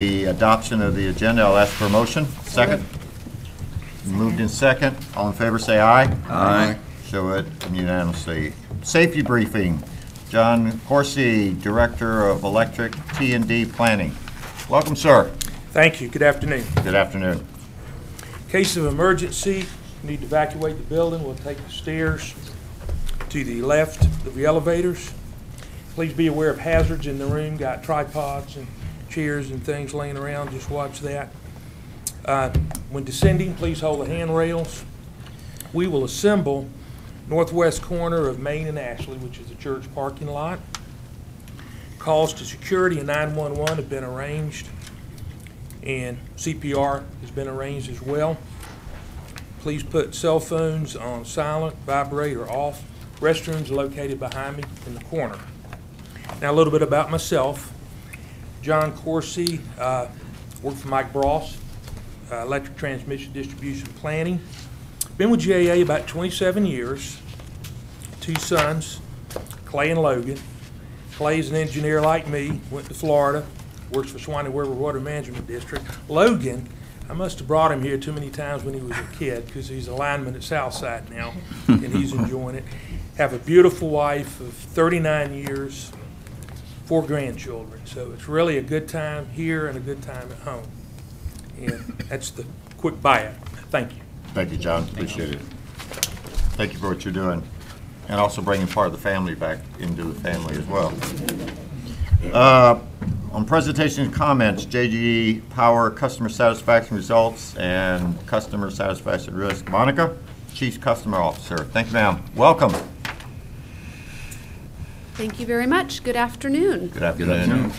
The adoption of the agenda, I'll ask for a motion. Second. Moved in second. All in favor say aye. Aye. Show it unanimously. Safety briefing. John Corsi, Director of Electric T&D Planning. Welcome, sir. Thank you. Good afternoon. Good afternoon. In case of emergency, need to evacuate the building. We'll take the stairs to the left of the elevators. Please be aware of hazards in the room. Got tripods and chairs and things laying around. Just watch that. When descending, please hold the handrails. We will assemble northwest corner of Main and Ashley, which is the church parking lot. Calls to security and 911 have been arranged, and CPR has been arranged as well. Please put cell phones on silent, vibrate, or off. Restrooms are located behind me in the corner. Now a little bit about myself. John Corsi, worked for Mike Bross, Electric Transmission Distribution Planning. Been with JEA about 27 years. Two sons, Clay and Logan. Clay's an engineer like me, went to Florida, works for Swanee River Water Management District. Logan, I must have brought him here too many times when he was a kid because he's a lineman at Southside now, and he's enjoying it. Have a beautiful wife of 39 years, 4 grandchildren. So it's really a good time here and a good time at home. And that's the quick bio. Thank you. Thank you, John. Appreciate it. Thank you for what you're doing. And also bringing part of the family back into the family as well. On presentation and comments, JEA Power Customer Satisfaction Results and Customer Satisfaction Risk. Monica, Chief Customer Officer. Thank you, ma'am. Welcome. Thank you very much. Good afternoon. Good afternoon.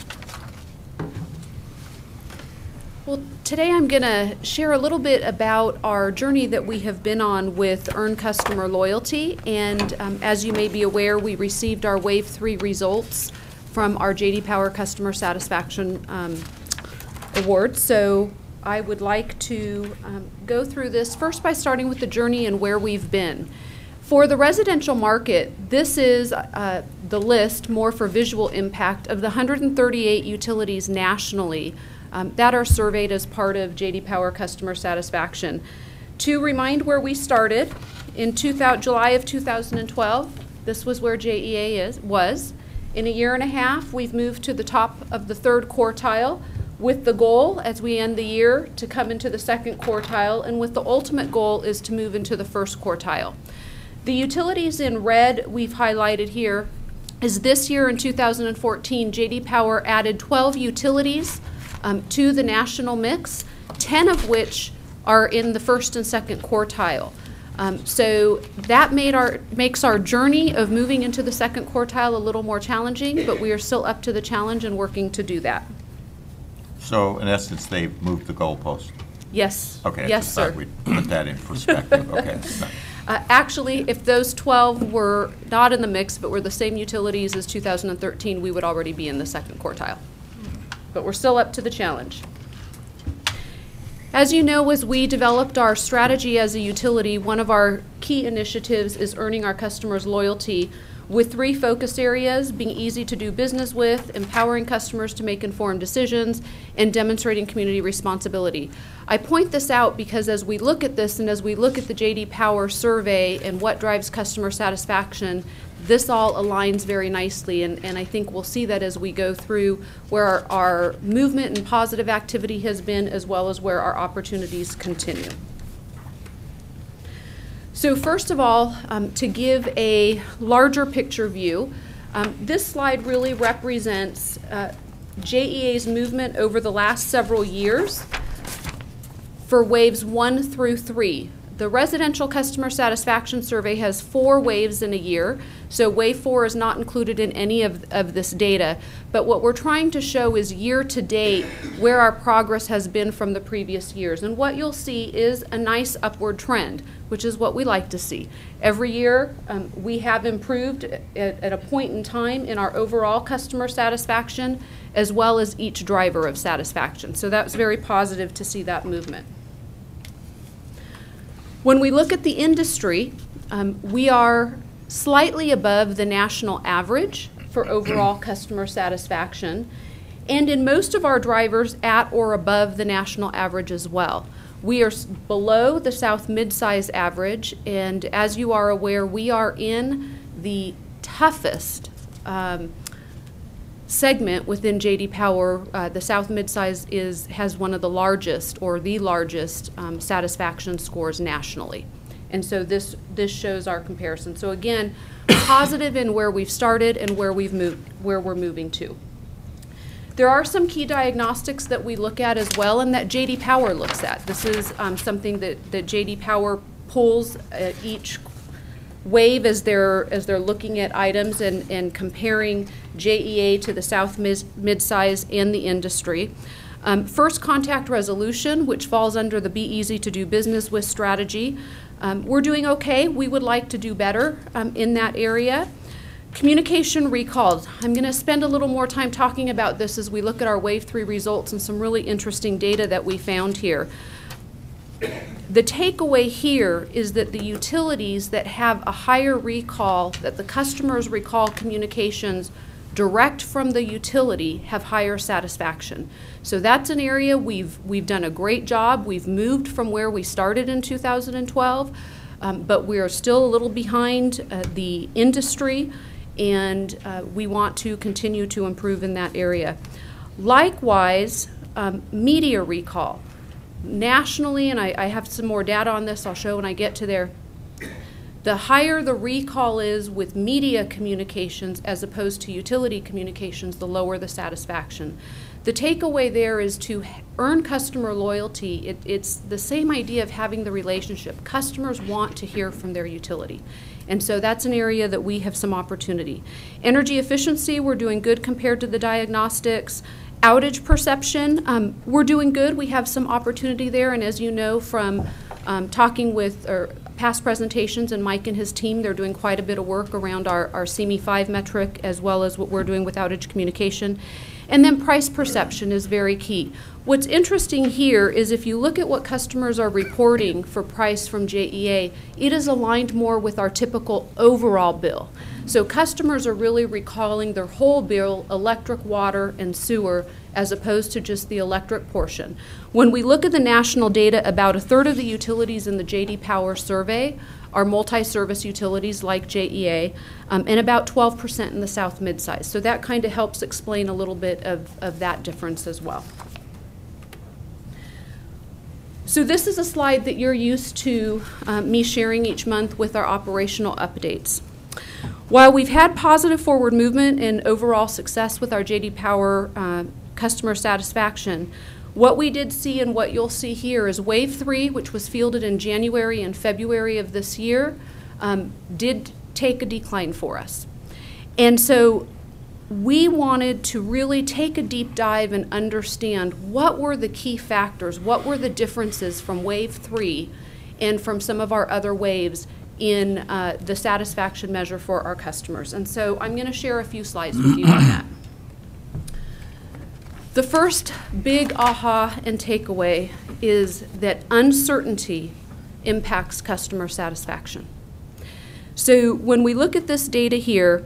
Well, today I'm going to share a little bit about our journey that we have been on with Earn Customer Loyalty. And as you may be aware, we received our Wave 3 results from our JD Power Customer Satisfaction Award. So I would like to go through this first by starting with the journey and where we've been. For the residential market, this is the list, more for visual impact, of the 138 utilities nationally that are surveyed as part of JD Power Customer Satisfaction. To remind where we started, in July of 2012, this was where JEA was. In a year and a half, we've moved to the top of the 3rd quartile, with the goal, as we end the year, to come into the 2nd quartile, and with the ultimate goal is to move into the 1st quartile. The utilities in red we've highlighted here is this year in 2014, JD Power added 12 utilities to the national mix, 10 of which are in the 1st and 2nd quartile. So that makes our journey of moving into the 2nd quartile a little more challenging, but we are still up to the challenge and working to do that. So in essence, they've moved the goalpost. Yes. Okay. Yes, sir. We put that in perspective. Okay. Actually, if those 12 were not in the mix but were the same utilities as 2013, we would already be in the 2nd quartile. But we're still up to the challenge. As you know, as we developed our strategy as a utility, one of our key initiatives is earning our customers' loyalty with 3 focus areas: being easy to do business with, empowering customers to make informed decisions, and demonstrating community responsibility. I point this out because as we look at this and as we look at the JD Power survey and what drives customer satisfaction, this all aligns very nicely, and I think we'll see that as we go through where our movement and positive activity has been, as well as where our opportunities continue. So first of all, to give a larger picture view, this slide really represents JEA's movement over the last several years for waves 1 through 3. The residential customer satisfaction survey has 4 waves in a year, so wave 4 is not included in any of this data. But what we're trying to show is year to date where our progress has been from the previous years. And what you'll see is a nice upward trend, which is what we like to see. Every year we have improved at a point in time in our overall customer satisfaction, as well as each driver of satisfaction. So that was very positive to see that movement. When we look at the industry, we are slightly above the national average for overall customer satisfaction. and in most of our drivers at or above the national average as well. We are below the South mid-size average, and as you are aware, we are in the toughest segment within J.D. Power. The South mid-size has one of the largest, or the largest, satisfaction scores nationally. And so this shows our comparison. So again, positive in where we've started and where we're moving to. There are some key diagnostics that we look at as well, and that J.D. Power looks at. This is something that J.D. Power pulls at each wave as they're looking at items and comparing JEA to the South mid-size and the industry. First contact resolution, which falls under the Be Easy to Do Business With strategy. We're doing okay. We would like to do better in that area. Communication recalls. I'm going to spend a little more time talking about this as we look at our Wave 3 results and some really interesting data that we found here. The takeaway here is that the utilities that have a higher recall, that the customers recall communications direct from the utility, have higher satisfaction. So that's an area we've done a great job. We've moved from where we started in 2012, but we are still a little behind the industry, and we want to continue to improve in that area. Likewise, media recall. Nationally, and I have some more data on this I'll show when I get to there, the higher the recall is with media communications as opposed to utility communications, the lower the satisfaction. The takeaway there is to earn customer loyalty, it's the same idea of having the relationship. Customers want to hear from their utility. And so that's an area that we have some opportunity. Energy efficiency, we're doing good compared to the diagnostics. Outage perception, we're doing good. We have some opportunity there, and as you know from talking with past presentations and Mike and his team, they're doing quite a bit of work around our CME 5 metric as well as what we're doing with outage communication. And then price perception is very key. What's interesting here is if you look at what customers are reporting for price from JEA, it is aligned more with our typical overall bill. So customers are really recalling their whole bill, electric, water, and sewer, as opposed to just the electric portion. When we look at the national data, about a third of the utilities in the J.D. Power survey are multi-service utilities like JEA, and about 12% in the South mid-size. So that kind of helps explain a little bit of that difference as well. So this is a slide that you're used to me sharing each month with our operational updates. While we've had positive forward movement and overall success with our J.D. Power customer satisfaction, what we did see and what you'll see here is Wave 3, which was fielded in January and February of this year, did take a decline for us. And so we wanted to really take a deep dive and understand what were the key factors, what were the differences from Wave 3 and from some of our other waves in the satisfaction measure for our customers. And so I'm going to share a few slides with you on that. The first big aha and takeaway is that uncertainty impacts customer satisfaction. So when we look at this data here,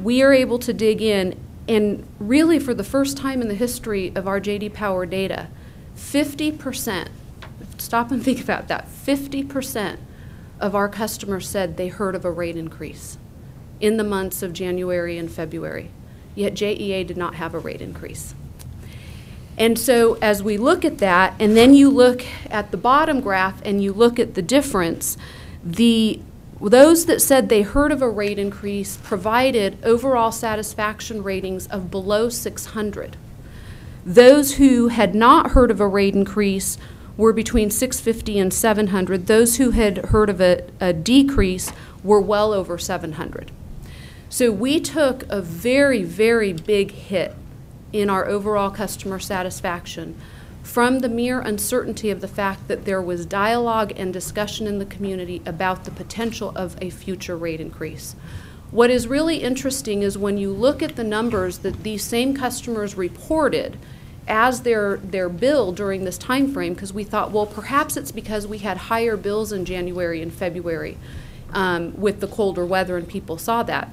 we are able to dig in, and really for the first time in the history of our J.D. Power data, 50%, stop and think about that, 50% of our customers said they heard of a rate increase in the months of January and February, yet JEA did not have a rate increase. And so as we look at that, and then you look at the bottom graph and you look at the difference, those that said they heard of a rate increase provided overall satisfaction ratings of below 600. Those who had not heard of a rate increase were between 650 and 700. Those who had heard of a decrease were well over 700. So we took a very, very big hit in our overall customer satisfaction from the mere uncertainty of the fact that there was dialogue and discussion in the community about the potential of a future rate increase. What is really interesting is when you look at the numbers that these same customers reported as their bill during this time frame, because we thought, well, perhaps it's because we had higher bills in January and February with the colder weather and people saw that.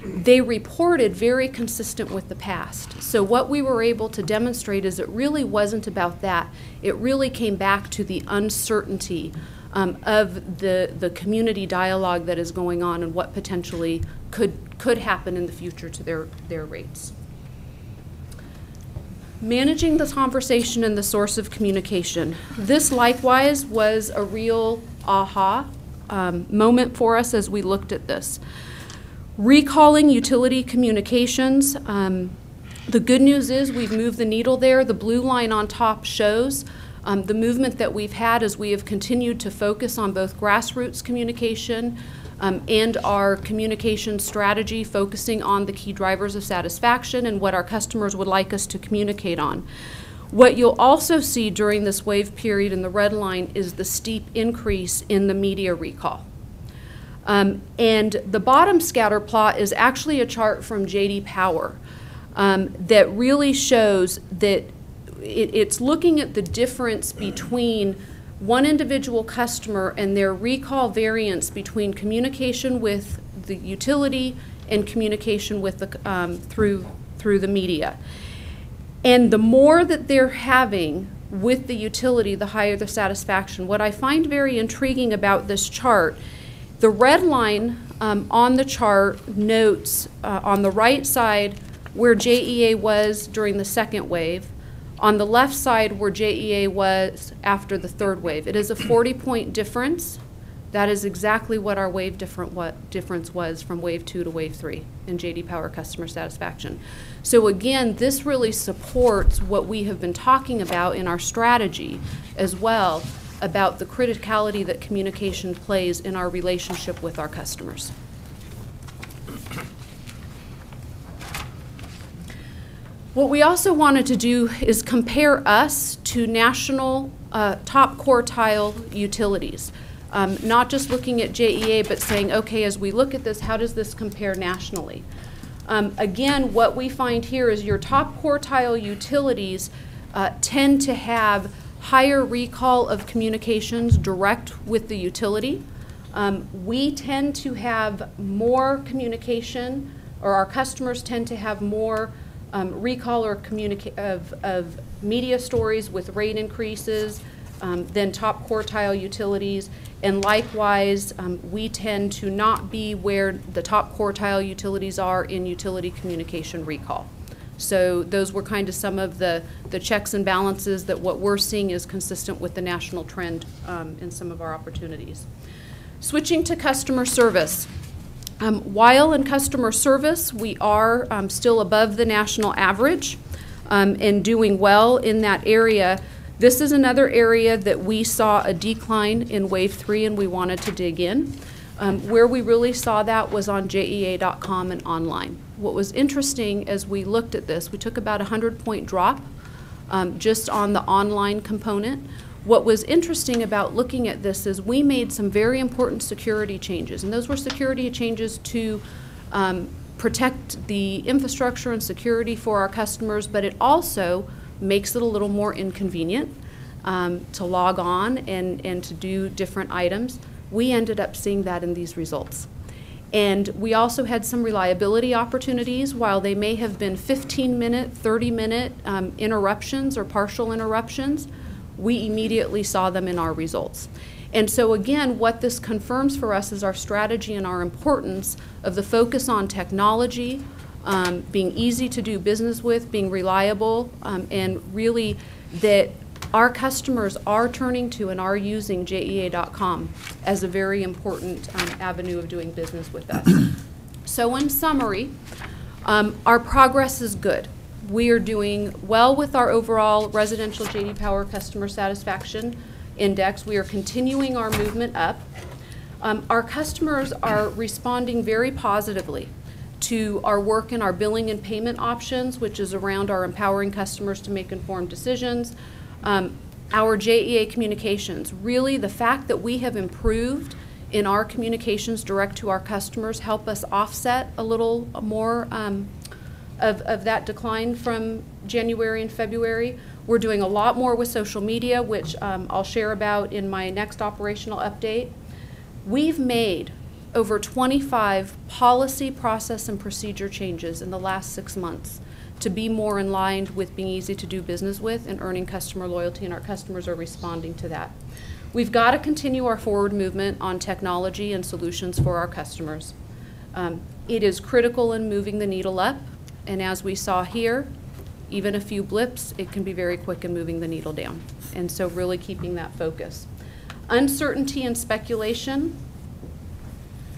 they reported very consistent with the past. So what we were able to demonstrate is it really wasn't about that. It really came back to the uncertainty of the community dialogue that is going on and what potentially could happen in the future to their rates. Managing the conversation and the source of communication. This likewise was a real aha moment for us as we looked at this. Recalling utility communications. The good news is we've moved the needle there. The blue line on top shows the movement that we've had as we have continued to focus on both grassroots communication and our communication strategy, focusing on the key drivers of satisfaction and what our customers would like us to communicate on. What you'll also see during this wave period in the red line is the steep increase in the media recall. And the bottom scatter plot is actually a chart from JD Power that really shows that it's looking at the difference between one individual customer and their recall variance between communication with the utility and communication with the through the media. And the more that they're having with the utility, the higher the satisfaction. What I find very intriguing about this chart, the red line on the chart notes on the right side where JEA was during the second wave, on the left side where JEA was after the third wave. It is a 40-point difference. That is exactly what our wave difference was from wave 2 to wave 3 in JD Power customer satisfaction. So again, this really supports what we have been talking about in our strategy as well, about the criticality that communication plays in our relationship with our customers. What we also wanted to do is compare us to national top quartile utilities. Not just looking at JEA, but saying, okay, as we look at this, how does this compare nationally? Again, what we find here is your top quartile utilities tend to have higher recall of communications direct with the utility. We tend to have more communication, or our customers tend to have more recall or of media stories with rate increases than top quartile utilities. And likewise, we tend to not be where the top quartile utilities are in utility communication recall. So those were kind of some of the checks and balances that what we're seeing is consistent with the national trend in some of our opportunities. Switching to customer service. While in customer service, we are still above the national average and doing well in that area. This is another area that we saw a decline in wave 3 and we wanted to dig in. Where we really saw that was on JEA.com and online. What was interesting as we looked at this, we took about a 100-point drop just on the online component. What was interesting about looking at this is we made some very important security changes, and those were security changes to protect the infrastructure and security for our customers, but it also makes it a little more inconvenient to log on and to do different items. We ended up seeing that in these results. And we also had some reliability opportunities. While they may have been 15-minute, 30-minute interruptions or partial interruptions, we immediately saw them in our results. And so again, what this confirms for us is our strategy and our importance of the focus on technology, being easy to do business with, being reliable, and really that our customers are turning to and are using JEA.com as a very important avenue of doing business with us. So in summary, our progress is good. We are doing well with our overall residential JD Power customer satisfaction index. We are continuing our movement up. Our customers are responding very positively to our work in our billing and payment options, which is around our empowering customers to make informed decisions. Our JEA communications, really the fact that we have improved in our communications direct to our customers help us offset a little more of that decline from January and February. We're doing a lot more with social media, which I'll share about in my next operational update. We've made over 25 policy, process, and procedure changes in the last 6 months to be more in line with being easy to do business with and earning customer loyalty, and our customers are responding to that. We've got to continue our forward movement on technology and solutions for our customers. It is critical in moving the needle up, and as we saw here, even a few blips, it can be very quick in moving the needle down. And so really keeping that focus. Uncertainty and speculation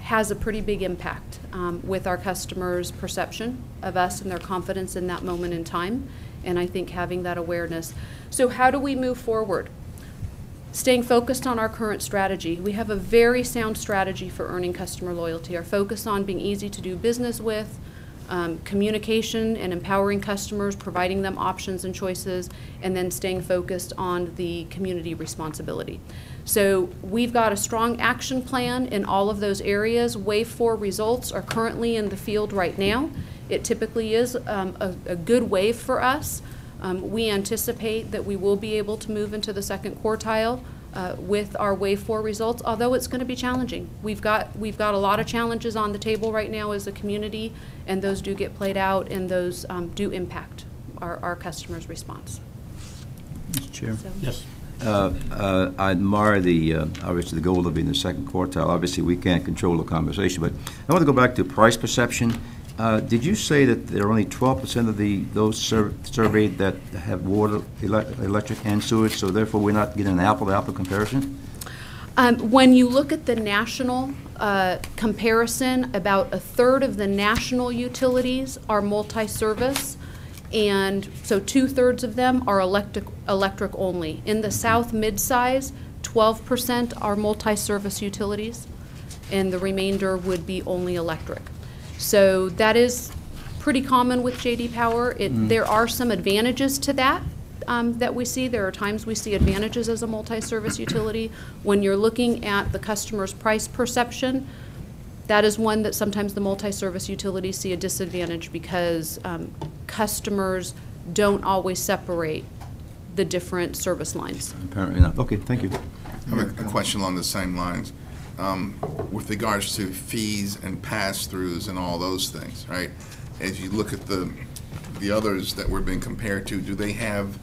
has a pretty big impact with our customers' perception of us and their confidence in that moment in time, and I think having that awareness. So how do we move forward? Staying focused on our current strategy. We have a very sound strategy for earning customer loyalty. Our focus on being easy to do business with, communication and empowering customers, providing them options and choices, and then staying focused on the community responsibility. So we've got a strong action plan in all of those areas. Wave 4 results are currently in the field right now. It typically is a good wave for us. We anticipate that we will be able to move into the second quartile with our Wave 4 results, although it's going to be challenging. We've got a lot of challenges on the table right now as a community, and those do get played out, and those do impact our customers' response. Mr. Chair? So. Yes. I admire obviously the goal of being the second quartile. Obviously, we can't control the conversation, but I want to go back to price perception. Did you say that there are only 12% of those surveyed that have water, electric, and sewage, so therefore we're not getting an apple-to-apple comparison? When you look at the national comparison, about a third of the national utilities are multi-service, and so 2/3 of them are electric only. In the South mid-size, 12% are multi-service utilities, and the remainder would be only electric. So that is pretty common with J.D. Power. There are some advantages to that that we see. There are times we see advantages as a multi-service utility. When you're looking at the customer's price perception, that is one that sometimes the multi-service utilities see a disadvantage because customers don't always separate the different service lines. Apparently not. Okay, thank you. I have a question along the same lines. With regards to fees and pass-throughs and all those things, right? As you look at the others that we're being compared to, do they have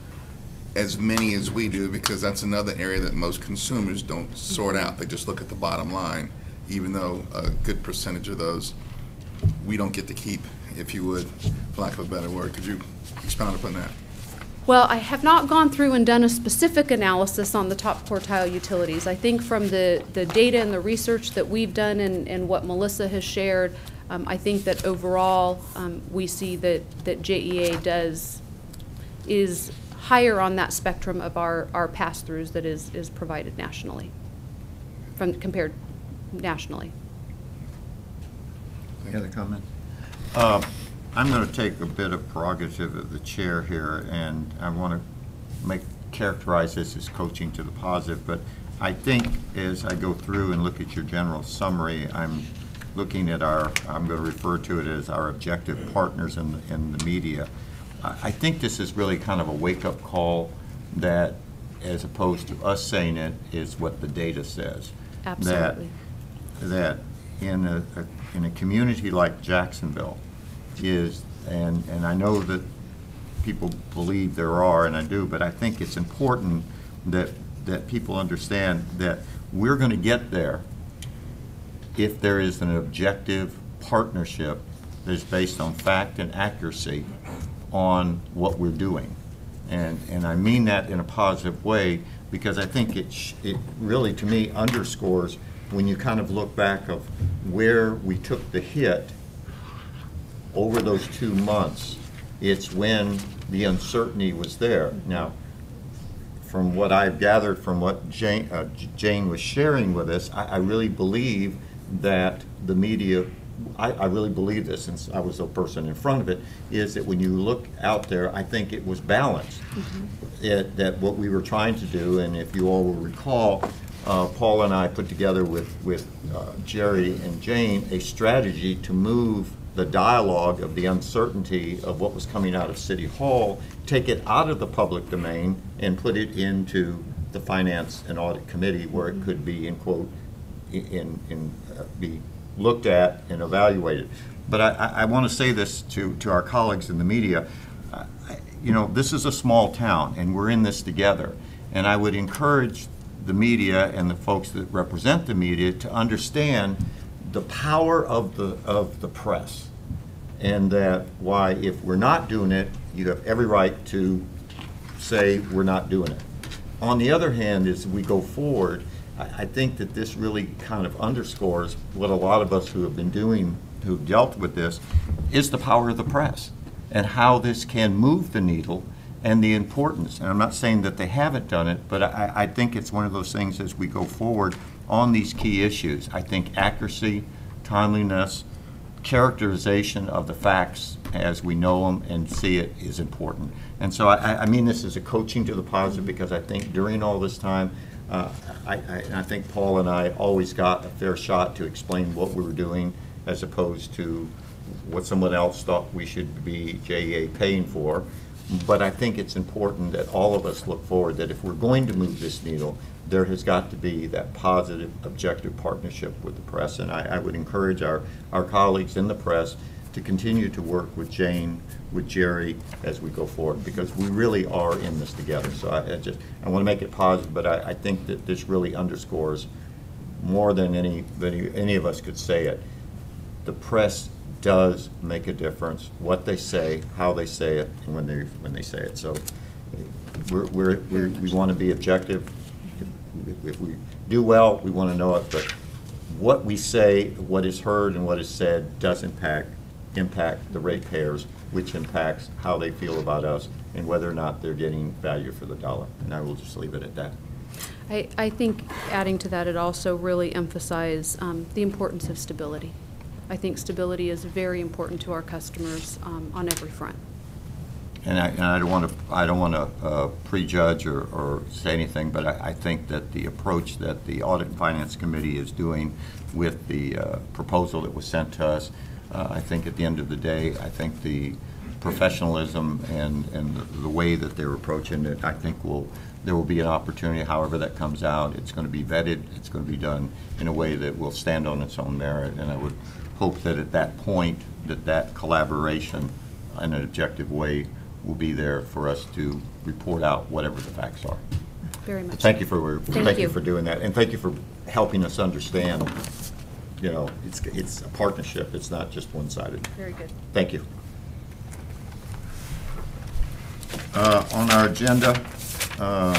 as many as we do? Because that's another area that most consumers don't sort out. They just look at the bottom line, even though a good percentage of those we don't get to keep, if you would, for lack of a better word. Could you expound upon that? Well, I have not gone through and done a specific analysis on the top quartile utilities. I think from the data and the research that we've done and what Melissa has shared, I think that overall we see that JEA is higher on that spectrum of our pass-throughs that is provided nationally, compared nationally. Any other comments? I'm going to take a bit of prerogative of the chair here, and I want to characterize this as coaching to the positive, but I think as I go through and look at your general summary, I'm looking at I'm going to refer to it as our objective partners in the media. I think this is really kind of a wake-up call that, as opposed to us saying it, is what the data says. Absolutely. That in a community like Jacksonville, and I know that people believe there are, and I do, but I think it's important that people understand that we're going to get there if there is an objective partnership that is based on fact and accuracy on what we're doing. And I mean that in a positive way, because I think it really, to me, underscores when you kind of look back of where we took the hit over those 2 months. It's when the uncertainty was there. Now, from what I've gathered from what Jane was sharing with us, I really believe that the media, I really believe this, since I was a person in front of it, is that when you look out there, I think it was balanced. Mm-hmm. That what we were trying to do, and if you all will recall, Paul and I put together with Jerry and Jane a strategy to move the dialogue of the uncertainty of what was coming out of City Hall, take it out of the public domain and put it into the Finance and Audit Committee, where it could be, in quote, be looked at and evaluated. But I want to say this to our colleagues in the media. You know, this is a small town, and we're in this together. And I would encourage the media and the folks that represent the media to understand the power of the press, and that why, if we're not doing it, you have every right to say we're not doing it. On the other hand, as we go forward, I think that this really kind of underscores what a lot of us who have been doing, who've dealt with this, is the power of the press and how this can move the needle and the importance. And I'm not saying that they haven't done it, but I think it's one of those things as we go forward on these key issues. I think accuracy, timeliness, characterization of the facts as we know them and see it is important. And so I mean this as a coaching to the positive, because I think during all this time, I think Paul and I always got a fair shot to explain what we were doing as opposed to what someone else thought we should be JEA paying for. But I think it's important that all of us look forward, that if we're going to move this needle, there has got to be that positive, objective partnership with the press. And I would encourage our colleagues in the press to continue to work with Jane, with Jerry, as we go forward, because we really are in this together. So I want to make it positive, but I think that this really underscores more than any of us could say it. The press does make a difference. What they say, how they say it, and when they say it. So we want to be objective. If we do well, we want to know it. But what we say, what is heard, and what is said does impact the ratepayers, which impacts how they feel about us and whether or not they're getting value for the dollar. And I will just leave it at that. I think adding to that, it also really emphasizes the importance of stability. I think stability is very important to our customers on every front. And I don't want to prejudge or say anything, but I think that the approach that the Audit and Finance Committee is doing with the proposal that was sent to us, I think at the end of the day, I think the professionalism and the way that they're approaching it, I think there will be an opportunity, however that comes out. It's going to be vetted. It's going to be done in a way that will stand on its own merit. And I would hope that at that point, that collaboration in an objective way will be there for us to report out whatever the facts are. Very much. Thank you for Thank you for doing that, and thank you for helping us understand. You know, it's a partnership. It's not just one-sided. Very good. Thank you. On our agenda, I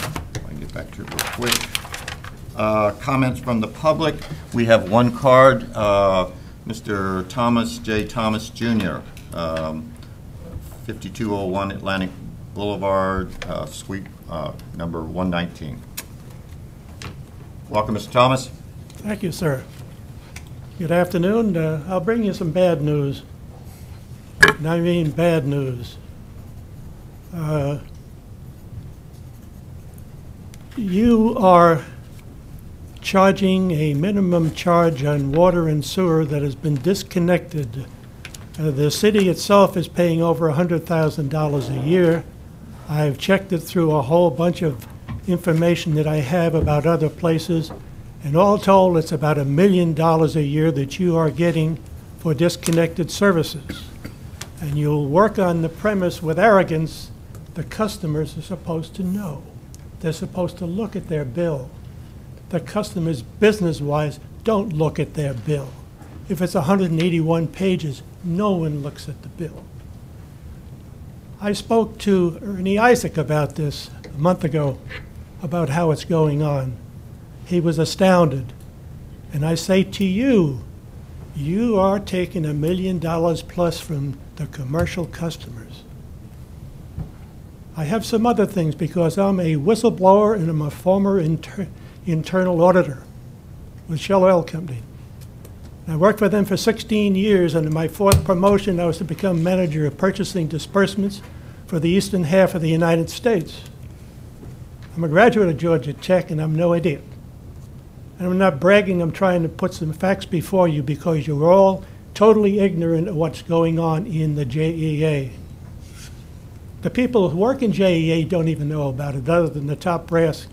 can get back to it real quick. Comments from the public. We have one card. Mr. Thomas J. Thomas, Jr., 5201 Atlantic Boulevard, suite number 119. Welcome, Mr. Thomas. Thank you, sir. Good afternoon. I'll bring you some bad news. And I mean bad news. You are charging a minimum charge on water and sewer that has been disconnected. The city itself is paying over $100,000 a year. I've checked it through a whole bunch of information that I have about other places, and all told, it's about $1 million a year that you are getting for disconnected services. And you'll work on the premise with arrogance. The customers are supposed to know. They're supposed to look at their bill. The customers, business-wise, don't look at their bill. If it's 181 pages, no one looks at the bill. I spoke to Ernie Isaac about this a month ago, about how it's going on. He was astounded. And I say to you, you are taking $1 million plus from the commercial customers. I have some other things because I'm a whistleblower and I'm a former internal auditor with Shell Oil Company. I worked for them for 16 years, and in my 4th promotion, I was to become manager of purchasing disbursements for the eastern half of the United States. I'm a graduate of Georgia Tech, and I'm no idiot. And I'm not bragging, I'm trying to put some facts before you because you're all totally ignorant of what's going on in the JEA. The people who work in JEA don't even know about it, other than the top brass,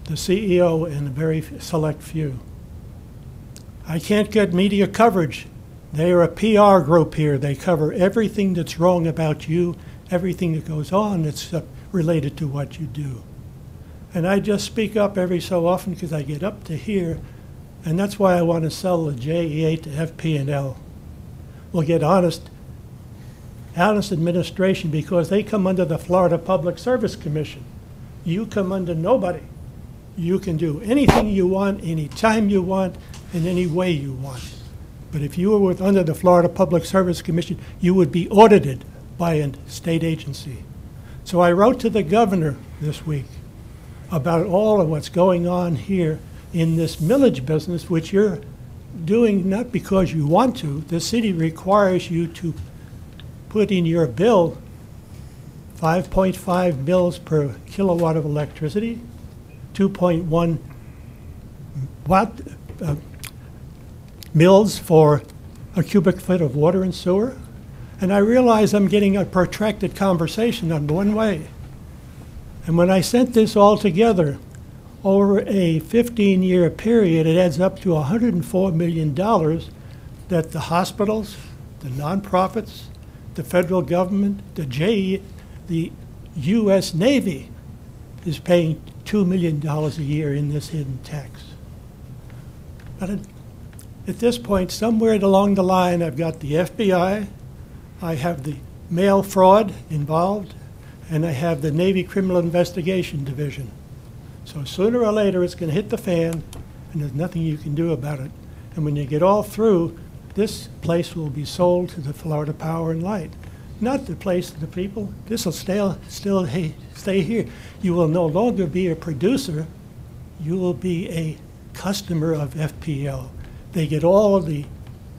the CEO and a very select few. I can't get media coverage. They are a PR group here. They cover everything that's wrong about you, everything that goes on that's related to what you do. And I just speak up every so often because I get up to here, and that's why I want to sell the JEA to FP&L. We'll get honest administration because they come under the Florida Public Service Commission. You come under nobody. You can do anything you want, anytime you want, in any way you want. But if you were under the Florida Public Service Commission, you would be audited by a state agency. So I wrote to the governor this week about all of what's going on here in this millage business, which you're doing not because you want to. The city requires you to put in your bill 5.5 mils per kilowatt of electricity, 2.1 mils for a cubic foot of water and sewer. And I realize I'm getting a protracted conversation on one way. And when I sent this all together, over a 15-year period, it adds up to $104 million that the hospitals, the nonprofits, the federal government, the JEA, the U.S. Navy is paying $2 million a year in this hidden tax. But at this point, somewhere along the line, I've got the FBI, I have the mail fraud involved, and I have the Navy Criminal Investigation Division. So sooner or later, it's going to hit the fan, and there's nothing you can do about it. And when you get all through, this place will be sold to the Florida Power and Light. Not the place of the people. This will still stay here. You will no longer be a producer. You will be a customer of FPL. They get all of the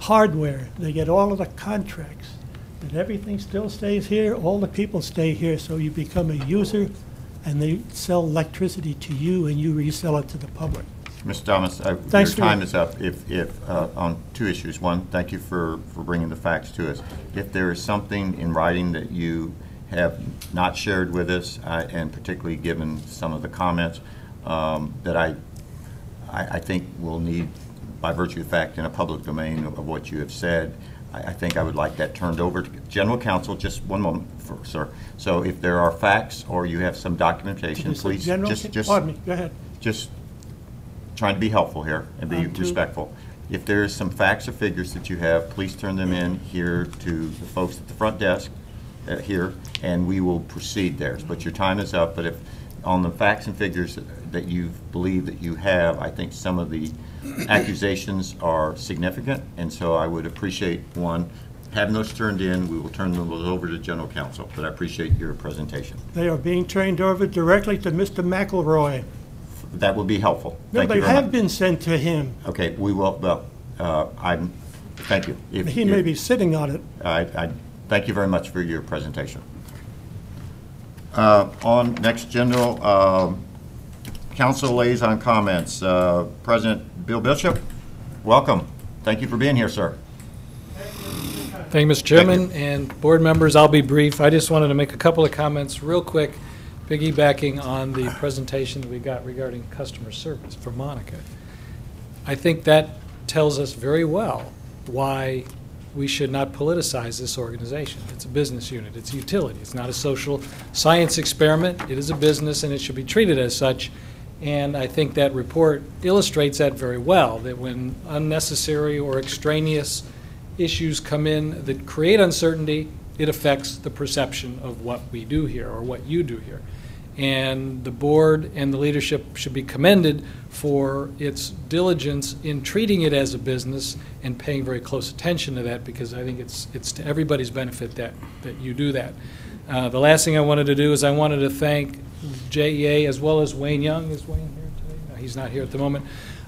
hardware. They get all of the contracts. But everything still stays here. All the people stay here, so you become a user, and they sell electricity to you, and you resell it to the public. Mr. Thomas, your time is up. On two issues. One, thank you for bringing the facts to us. If there is something in writing that you have not shared with us, and particularly given some of the comments that I think we'll need, by virtue of the fact, in a public domain of what you have said, I think I would like that turned over to General Counsel. Just one moment, sir. So if there are facts or you have some documentation, please just pardon me. Go ahead. Just trying to be helpful here and be respectful. If there is some facts or figures that you have, please turn them in here to the folks at the front desk here, and we will proceed there. But your time is up. But if on the facts and figures that you believe that you have, I think some of the accusations are significant, and so I would appreciate, one, having those turned in. We will turn them over to General Counsel, but I appreciate your presentation. They are being turned over directly to Mr. McElroy. That would be helpful. No, they have been sent to him. Okay, we will, thank you. He may be sitting on it. I thank you very much for your presentation. On next, General Council liaison comments. President Bill Bishop, welcome. Thank you for being here, sir. Thank you, Mr. Chairman and board members. I'll be brief. I just wanted to make a couple of comments real quick, piggybacking on the presentation that we got regarding customer service for Monica. I think that tells us very well why we should not politicize this organization. It's a business unit. It's a utility. It's not a social science experiment. It is a business, and it should be treated as such. And I think that report illustrates that very well, that when unnecessary or extraneous issues come in that create uncertainty, it affects the perception of what we do here or what you do here. And the board and the leadership should be commended for its diligence in treating it as a business and paying very close attention to that, because I think it's to everybody's benefit that you do that. The last thing I wanted to do is I wanted to thank JEA as well as Wayne Young. Is Wayne here today? No, he's not here at the moment.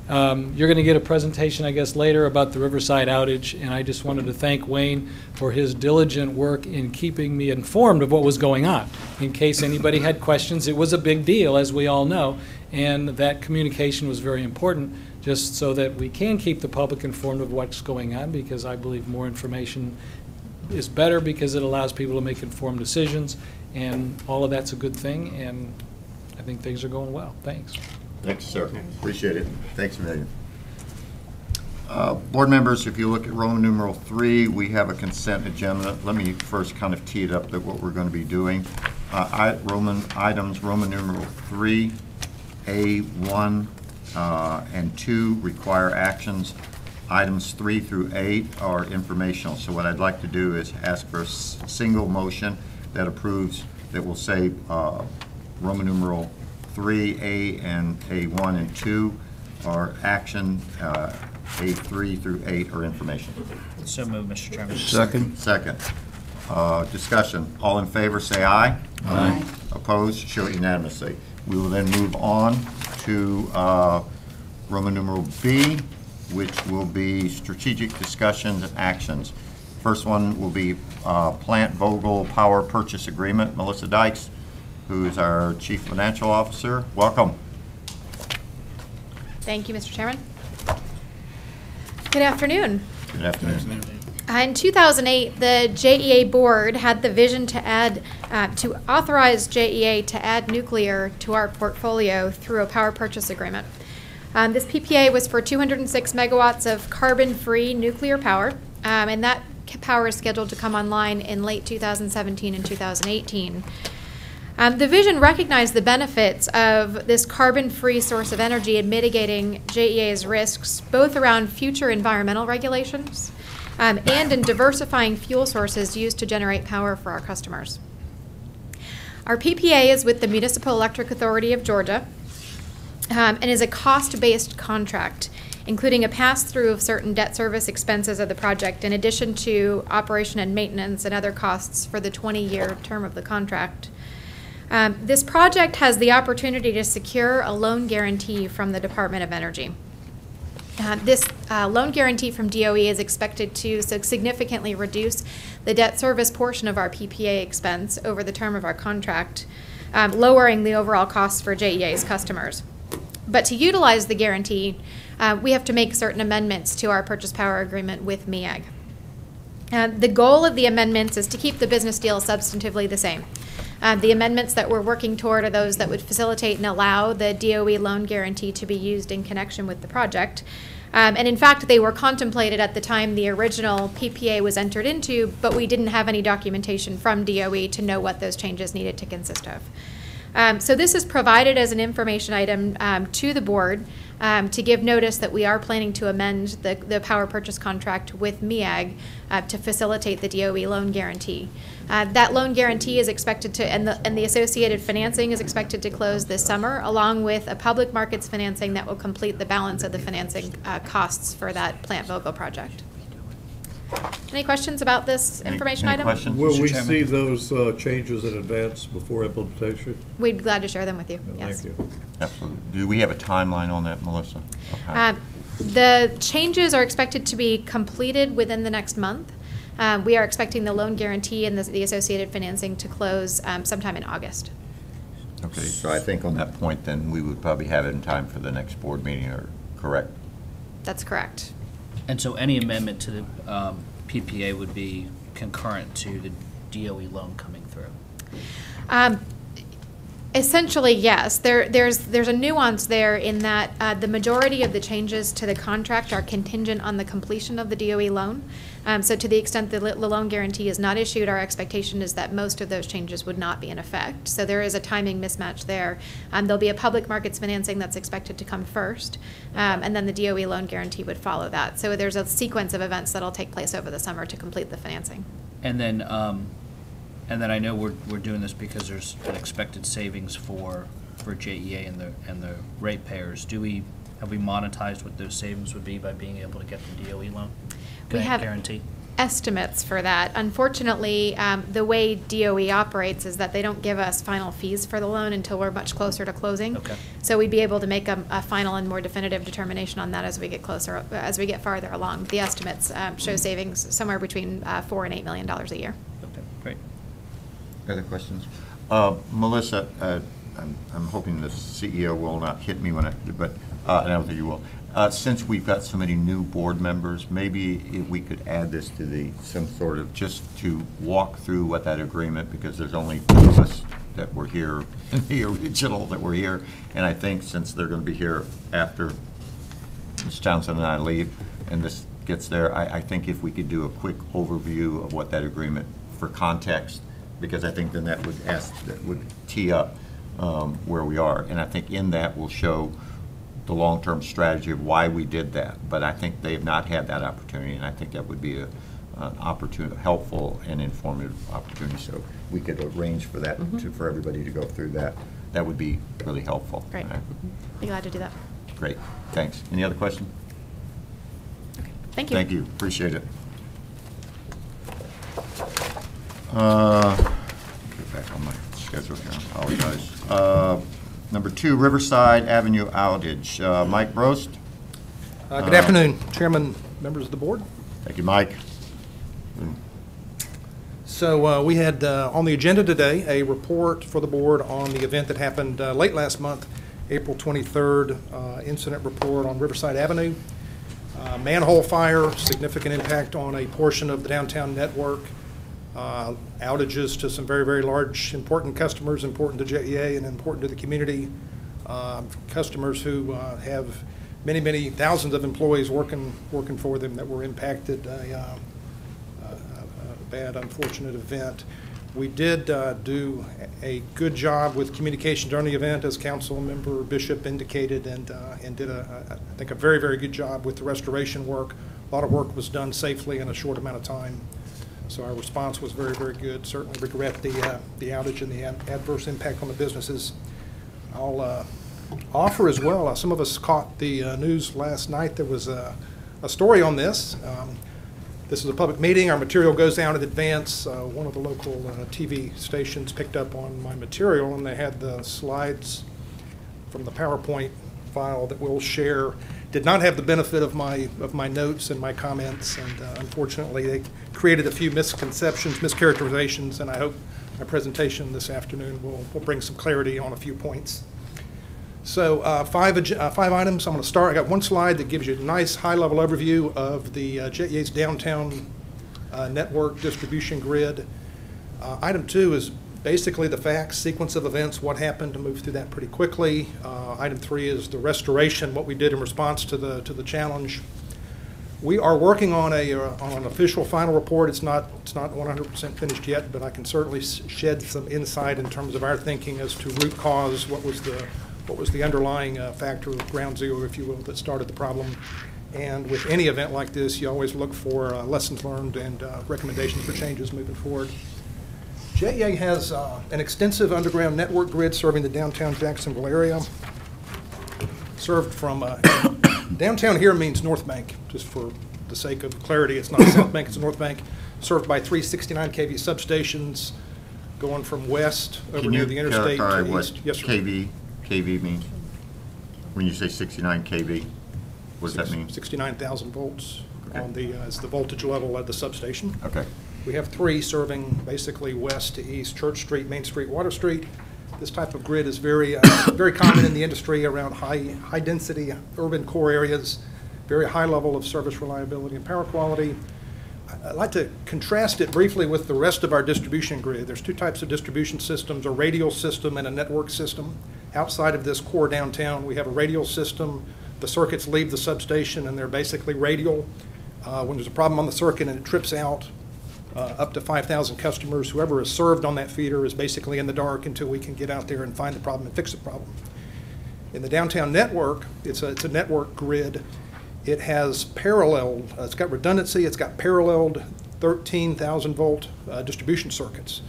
You're going to get a presentation, I guess, later about the Riverside outage, and I just wanted to thank Wayne for his diligent work in keeping me informed of what was going on. In case anybody had questions, it was a big deal, as we all know, and that communication was very important, just so that we can keep the public informed of what's going on, because I believe more information is better because it allows people to make informed decisions, and all of that's a good thing, and I think things are going well. Thanks. Thanks, sir. Appreciate it. Thanks a million. Board members, if you look at Roman numeral 3, we have a consent agenda. Let me first kind of tee it up that what we're going to be doing. Roman numeral 3, A1 and 2 require actions. Items 3 through 8 are informational. So what I'd like to do is ask for a single motion that approves, that will say Roman numeral 3, A and A1 and 2 are action, A3 through 8 are information. So moved, Mr. Chairman. Second. Second. Discussion. All in favor, say aye. Aye. Opposed, show it unanimously. We will then move on to Roman numeral B, which will be strategic discussions and actions. First one will be Plant Vogel Power Purchase Agreement. Melissa Dykes, who is our Chief Financial Officer. Welcome. Thank you, Mr. Chairman. Good afternoon. Good afternoon. In 2008, the JEA Board had the vision to authorize JEA to add nuclear to our portfolio through a power purchase agreement. This PPA was for 206 megawatts of carbon-free nuclear power, and that power is scheduled to come online in late 2017 and 2018. The vision recognized the benefits of this carbon-free source of energy in mitigating JEA's risks, both around future environmental regulations and in diversifying fuel sources used to generate power for our customers. Our PPA is with the Municipal Electric Authority of Georgia and is a cost-based contract, including a pass-through of certain debt service expenses of the project, in addition to operation and maintenance and other costs for the 20-year term of the contract. This project has the opportunity to secure a loan guarantee from the Department of Energy. This loan guarantee from DOE is expected to significantly reduce the debt service portion of our PPA expense over the term of our contract, lowering the overall costs for JEA's customers. But to utilize the guarantee, we have to make certain amendments to our purchase power agreement with MEAG. The goal of the amendments is to keep the business deal substantively the same. The amendments that we're working toward are those that would facilitate and allow the DOE loan guarantee to be used in connection with the project. And in fact, they were contemplated at the time the original PPA was entered into, but we didn't have any documentation from DOE to know what those changes needed to consist of. So this is provided as an information item to the board to give notice that we are planning to amend the power purchase contract with MEAG to facilitate the DOE loan guarantee. That loan guarantee is expected to, and the associated financing is expected to close this summer, along with a public markets financing that will complete the balance of the financing costs for that Plant Vogel project. Any questions about this information item? Questions? Will we Mr. Chairman. see those changes in advance before implementation? We'd be glad to share them with you, yes. Thank you. Absolutely. Do we have a timeline on that, Melissa? Okay. The changes are expected to be completed within the next month. We are expecting the loan guarantee and the associated financing to close sometime in August. Okay, so I think on that point, then, we would probably have it in time for the next board meeting, or correct? That's correct. And so any amendment to the PPA would be concurrent to the DOE loan coming through? Essentially, yes. There's a nuance there in that the majority of the changes to the contract are contingent on the completion of the DOE loan. So to the extent the loan guarantee is not issued, our expectation is that most of those changes would not be in effect. So there is a timing mismatch there. There'll be a public markets financing that's expected to come first, and then the DOE loan guarantee would follow that. So there's a sequence of events that'll take place over the summer to complete the financing. And then I know we're doing this because there's an expected savings for JEA and the ratepayers. Have we monetized what those savings would be by being able to get the DOE loan? We have guarantee? Estimates for that. Unfortunately, the way DOE operates is that they don't give us final fees for the loan until we're much closer to closing. Okay. So we'd be able to make a final and more definitive determination on that as we get closer, as we get farther along. The estimates show savings somewhere between $4 and $8 million a year. Okay, great. Other questions? Melissa, I'm hoping the CEO will not hit me when but I don't think you will. Since we've got so many new board members, maybe if we could add this to some sort of, just to walk through what that agreement, because there's only two of us that were here, the original that were here, and I think since they're going to be here after Ms. Johnson and I leave, and this gets there, I think if we could do a quick overview of what that agreement, for context, because I think then that would tee up where we are. And I think in that will show the long-term strategy of why we did that. But I think they have not had that opportunity, and I think that would be an helpful and informative opportunity. So we could arrange for that, for everybody to go through that. That would be really helpful. Great. Be glad to do that. Great, thanks. Any other questions? Okay. Thank you. Thank you, appreciate it. Get back on my schedule here, I apologize. Number 2, Riverside Avenue outage. Mike Brost? Good afternoon, Chairman, members of the board. Thank you, Mike. So we had on the agenda today a report for the board on the event that happened late last month, April 23rd, incident report on Riverside Avenue. Manhole fire, significant impact on a portion of the downtown network. Outages to some very, very large, important customers, important to JEA and important to the community. Customers who have many, many thousands of employees working for them that were impacted. A bad, unfortunate event. We did do a good job with communication during the event, as Council Member Bishop indicated, and did, I think, a very, very good job with the restoration work. A lot of work was done safely in a short amount of time. So our response was very, very good. Certainly regret the outage and the adverse impact on the businesses. I'll offer as well, some of us caught the news last night. There was a story on this. This is a public meeting. Our material goes out in advance. One of the local TV stations picked up on my material, and they had the slides from the PowerPoint file that we'll share. Did not have the benefit of my notes and my comments, and unfortunately they created a few misconceptions, mischaracterizations, and I hope my presentation this afternoon will bring some clarity on a few points. So 5 items. I'm going to start. I got one slide that gives you a nice high-level overview of the JEA's downtown network distribution grid. Item 2 is basically the facts, sequence of events, what happened, to move through that pretty quickly. Item 3 is the restoration, what we did in response to the challenge. We are working on an official final report. It's not 100% finished yet, but I can certainly shed some insight in terms of our thinking as to root cause, what was the underlying factor, ground zero, if you will, that started the problem. And with any event like this, you always look for lessons learned and recommendations for changes moving forward. JEA has an extensive underground network grid serving the downtown Jacksonville area. Served from downtown here means North Bank, just for the sake of clarity. It's not South Bank, it's North Bank. Served by 3 69 kV substations going from west over near the interstate to east. Yes, sir. KV means? When you say 69 kV, what does that mean? 69,000 volts Okay. on as the voltage level at the substation. Okay. We have 3 serving basically west to east, Church Street, Main Street, Water Street. This type of grid is very, very common in the industry around high density urban core areas, very high level of service reliability and power quality. I'd like to contrast it briefly with the rest of our distribution grid. There's 2 types of distribution systems, a radial system and a network system. Outside of this core downtown, we have a radial system. The circuits leave the substation and they're basically radial. When there's a problem on the circuit and it trips out, up to 5,000 customers, whoever is served on that feeder is basically in the dark until we can get out there and find the problem and fix the problem. In the downtown network, it's a network grid. It has paralleled, it's got redundancy, it's got paralleled 13,000 volt distribution circuits.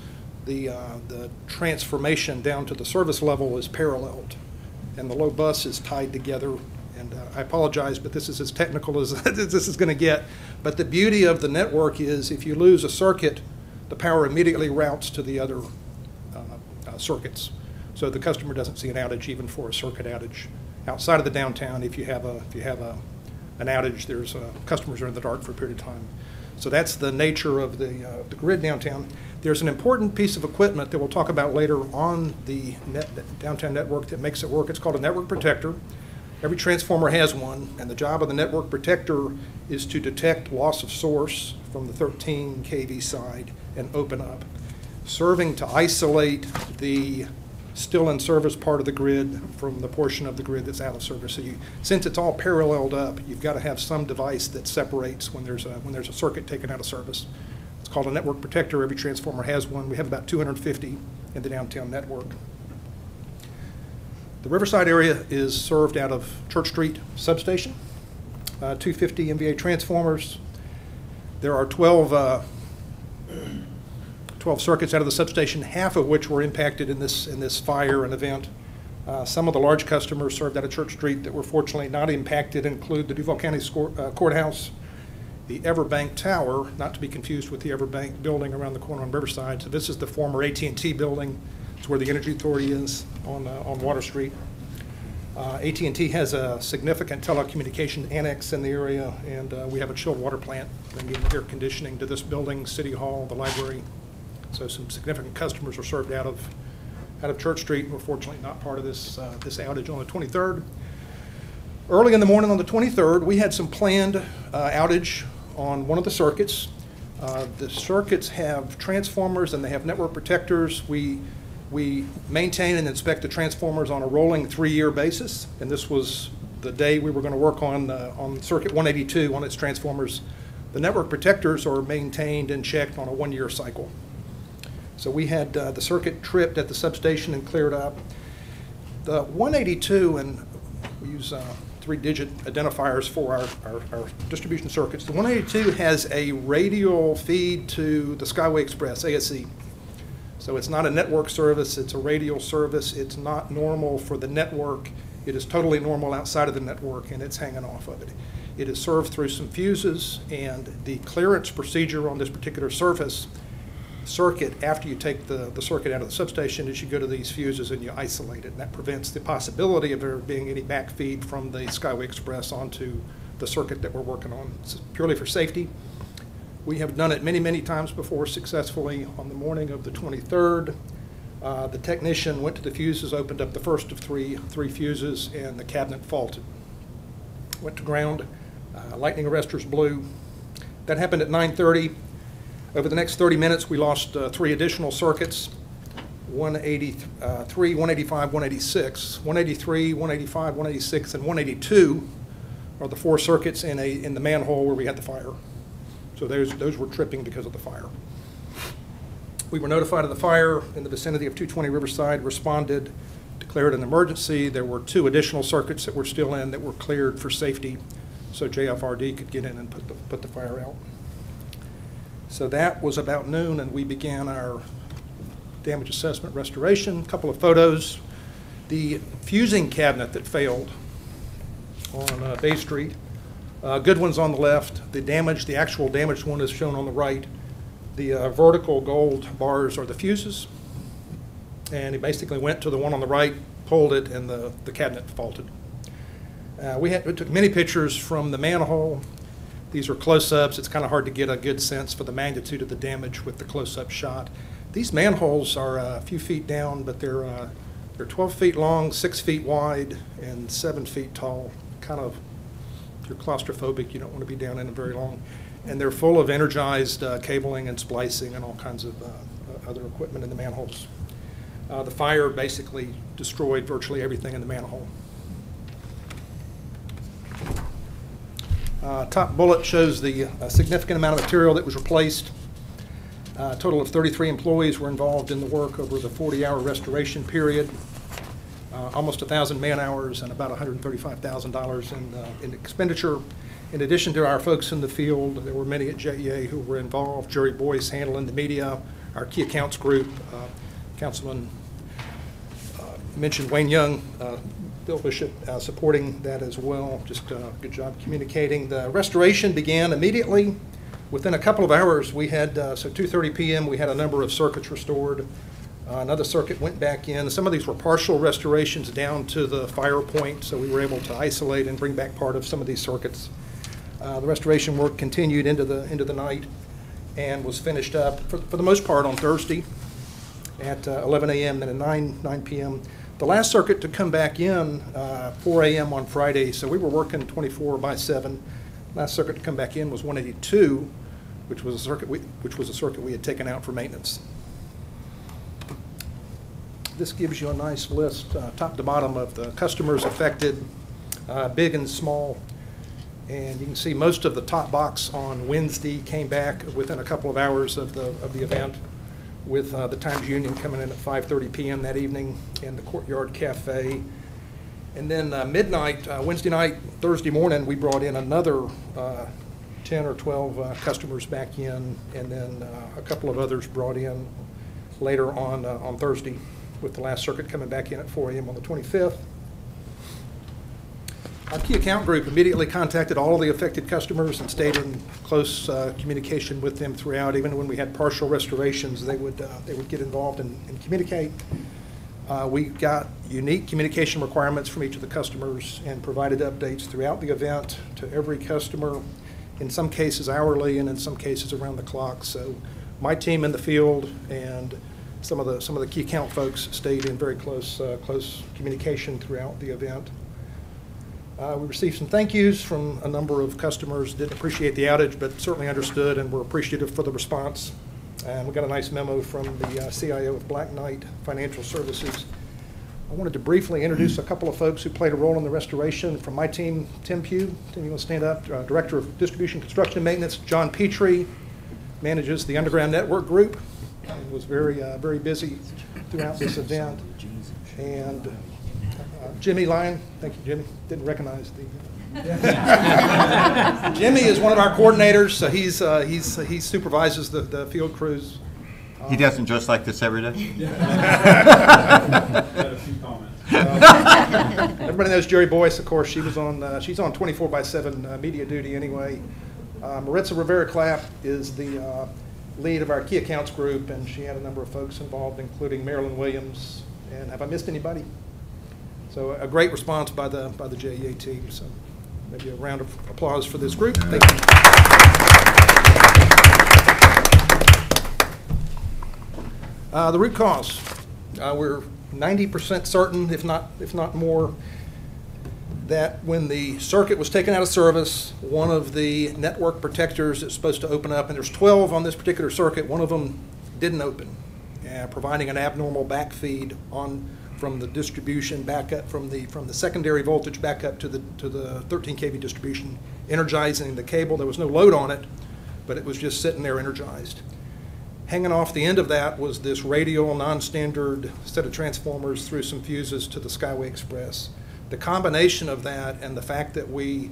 The transformation down to the service level is paralleled, and the low bus is tied together. And I apologize, but this is as technical as this is going to get. But the beauty of the network is if you lose a circuit, the power immediately routes to the other circuits. So the customer doesn't see an outage even for a circuit outage. Outside of the downtown, if you have an outage, there's customers are in the dark for a period of time. So that's the nature of the grid downtown. There's an important piece of equipment that we'll talk about later on the downtown network that makes it work. It's called a network protector. Every transformer has one, and the job of the network protector is to detect loss of source from the 13 kV side and open up, serving to isolate the still in service part of the grid from the portion of the grid that's out of service. So since it's all paralleled up, you've got to have some device that separates when there's a circuit taken out of service. It's called a network protector. Every transformer has one. We have about 250 in the downtown network. The Riverside area is served out of Church Street substation, 250 MVA transformers. There are 12 circuits out of the substation, half of which were impacted in this fire and event. Some of the large customers served out of Church Street that were fortunately not impacted include the Duval County Courthouse, the Everbank Tower, not to be confused with the Everbank building around the corner on Riverside. So this is the former AT&T building. It's where the Energy Authority is on Water Street. AT&T has a significant telecommunication annex in the area, and we have a chilled water plant bringing air conditioning to this building, City Hall, the library. So some significant customers are served out of Church Street, and we're fortunately not part of this outage on the 23rd. Early in the morning on the 23rd, we had some planned outage on one of the circuits. The circuits have transformers and they have network protectors. We maintain and inspect the transformers on a rolling 3-year basis, and this was the day we were going to work on circuit 182 on its transformers. The network protectors are maintained and checked on a 1-year cycle. So we had the circuit tripped at the substation and cleared up. The 182, and we use 3-digit identifiers for our distribution circuits. The 182 has a radial feed to the Skyway Express, ASE. So it's not a network service, it's a radial service. It's not normal for the network. It is totally normal outside of the network, and it's hanging off of it. It is served through some fuses, and the clearance procedure on this particular circuit, after you take the circuit out of the substation, is you go to these fuses and you isolate it, and that prevents the possibility of there being any backfeed from the Skyway Express onto the circuit that we're working on. It's purely for safety. We have done it many, many times before successfully. On the morning of the 23rd, the technician went to the fuses, opened up the first of three fuses, and the cabinet faulted. Went to ground, lightning arresters blew. That happened at 9:30. Over the next 30 minutes, we lost 3 additional circuits, 183, 185, 186. 183, 185, 186, and 182 are the 4 circuits in the manhole where we had the fire. So those were tripping because of the fire. We were notified of the fire in the vicinity of 220 Riverside, responded, declared an emergency. There were 2 additional circuits that were still in that were cleared for safety, so JFRD could get in and put the fire out. So that was about noon, and we began our damage assessment restoration. A couple of photos. The fusing cabinet that failed on Bay Street. Good one's on the left. The actual damaged one is shown on the right. The vertical gold bars are the fuses. And he basically went to the one on the right, pulled it, and the cabinet faulted. We took many pictures from the manhole. These are close-ups. It's kind of hard to get a good sense for the magnitude of the damage with the close-up shot. These manholes are a few feet down, but they're 12 feet long, 6 feet wide, and 7 feet tall. Kind of, if you're claustrophobic, you don't want to be down in them very long. And they're full of energized cabling and splicing and all kinds of other equipment in the manholes. The fire basically destroyed virtually everything in the manhole. Top bullet shows the significant amount of material that was replaced. A total of 33 employees were involved in the work over the 40-hour restoration period. Almost 1,000 man-hours and about $135,000 in expenditure. In addition to our folks in the field, there were many at JEA who were involved. Jerry Boyce handling the media, our key accounts group, Councilman mentioned Wayne Young, Bill Bishop supporting that as well. Just a good job communicating. The restoration began immediately. Within a couple of hours, we had, so 2:30 p.m., we had a number of circuits restored. Another circuit went back in. Some of these were partial restorations down to the fire point, so we were able to isolate and bring back part of some of these circuits. The restoration work continued into the night and was finished up, for the most part, on Thursday at 11 a.m. and at 9 p.m. The last circuit to come back in, 4 a.m. on Friday, so we were working 24/7. Last circuit to come back in was 182, which was a circuit we had taken out for maintenance. this gives you a nice list, top to bottom, of the customers affected, big and small. And you can see most of the top box on Wednesday came back within a couple of hours of the event, with the Times Union coming in at 5:30 p.m. that evening in the Courtyard Cafe. And then midnight, Wednesday night, Thursday morning, we brought in another 10 or 12 customers back in, and then a couple of others brought in later on Thursday, with the last circuit coming back in at 4 a.m. on the 25th. Our key account group immediately contacted all of the affected customers and stayed in close communication with them throughout. Even when we had partial restorations, they would get involved and communicate. We got unique communication requirements from each of the customers and provided updates throughout the event to every customer, in some cases hourly and in some cases around the clock. So my team in the field and some of the key account folks stayed in very close communication throughout the event. We received some thank yous from a number of customers. Didn't appreciate the outage, but certainly understood and were appreciative for the response. And we got a nice memo from the CIO of Black Knight Financial Services. I wanted to briefly introduce a couple of folks who played a role in the restoration. From my team, Tim Pugh. Tim, you want to stand up? Director of Distribution, Construction, and Maintenance. John Petrie manages the Underground Network Group and was very busy throughout this event. And Jimmy Lyon, thank you, Jimmy. Didn't recognize the. Jimmy is one of our coordinators, so he supervises the field crews. He doesn't dress like this every day? Everybody knows Jerry Boyce, of course. She was on. She's on 24/7 media duty anyway. Maritza Rivera-Clapp is the lead of our key accounts group, and she had a number of folks involved, including Marilyn Williams. And have I missed anybody? So a great response by the JEA team. So maybe a round of applause for this group. Thank you. The root cause. We're 90% certain, if not more, that when the circuit was taken out of service, one of the network protectors that's supposed to open up, and there's 12 on this particular circuit, one of them didn't open, providing an abnormal backfeed from the distribution back up from the secondary voltage back up to the 13 kV distribution, energizing the cable. There was no load on it, but it was just sitting there energized. Hanging off the end of that was this radial non-standard set of transformers through some fuses to the Skyway Express. The combination of that and the fact that we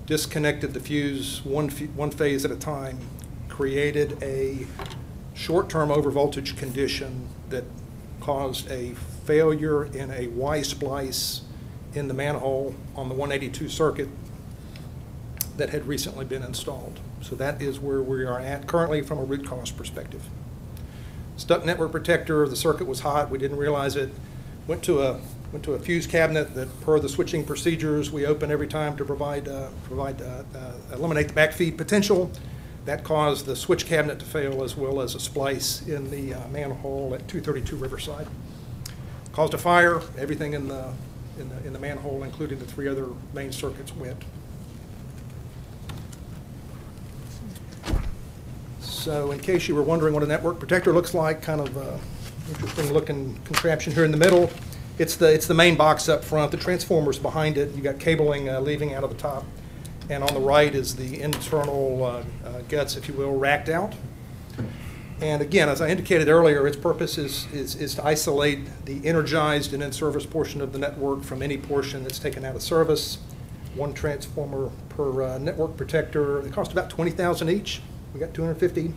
disconnected the fuse one phase at a time created a short-term overvoltage condition that caused a failure in a Y-splice in the manhole on the 182 circuit that had recently been installed. So that is where we are at currently from a root cause perspective. Stuck network protector, the circuit was hot, we didn't realize it. Went to a fuse cabinet that, per the switching procedures, we open every time to eliminate the backfeed potential. That caused the switch cabinet to fail, as well as a splice in the manhole at 232 Riverside. Caused a fire. Everything in the manhole, including the 3 other main circuits, went. So, in case you were wondering what a network protector looks like, kind of interesting looking contraption here in the middle. It's the main box up front. The transformer's behind it. You got cabling leaving out of the top. And on the right is the internal guts, if you will, racked out. And again, as I indicated earlier, its purpose is to isolate the energized and in-service portion of the network from any portion that's taken out of service. One transformer per network protector. They cost about $20,000 each. We got 250.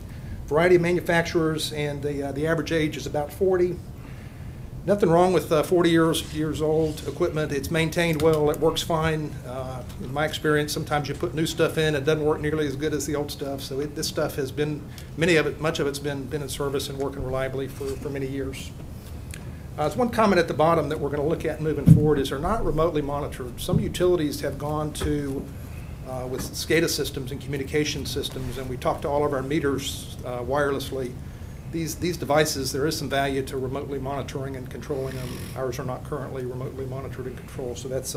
Variety of manufacturers, and the average age is about 40. Nothing wrong with 40 years old equipment. It's maintained well. It works fine. In my experience, sometimes you put new stuff in, it doesn't work nearly as good as the old stuff. So this stuff has been, much of it's been in service and working reliably for many years. There's one comment at the bottom that we're going to look at moving forward is they're not remotely monitored. Some utilities have gone to with SCADA systems and communication systems, and we talk to all of our meters wirelessly. These devices, there is some value to remotely monitoring and controlling them. Ours are not currently remotely monitored and controlled, so that's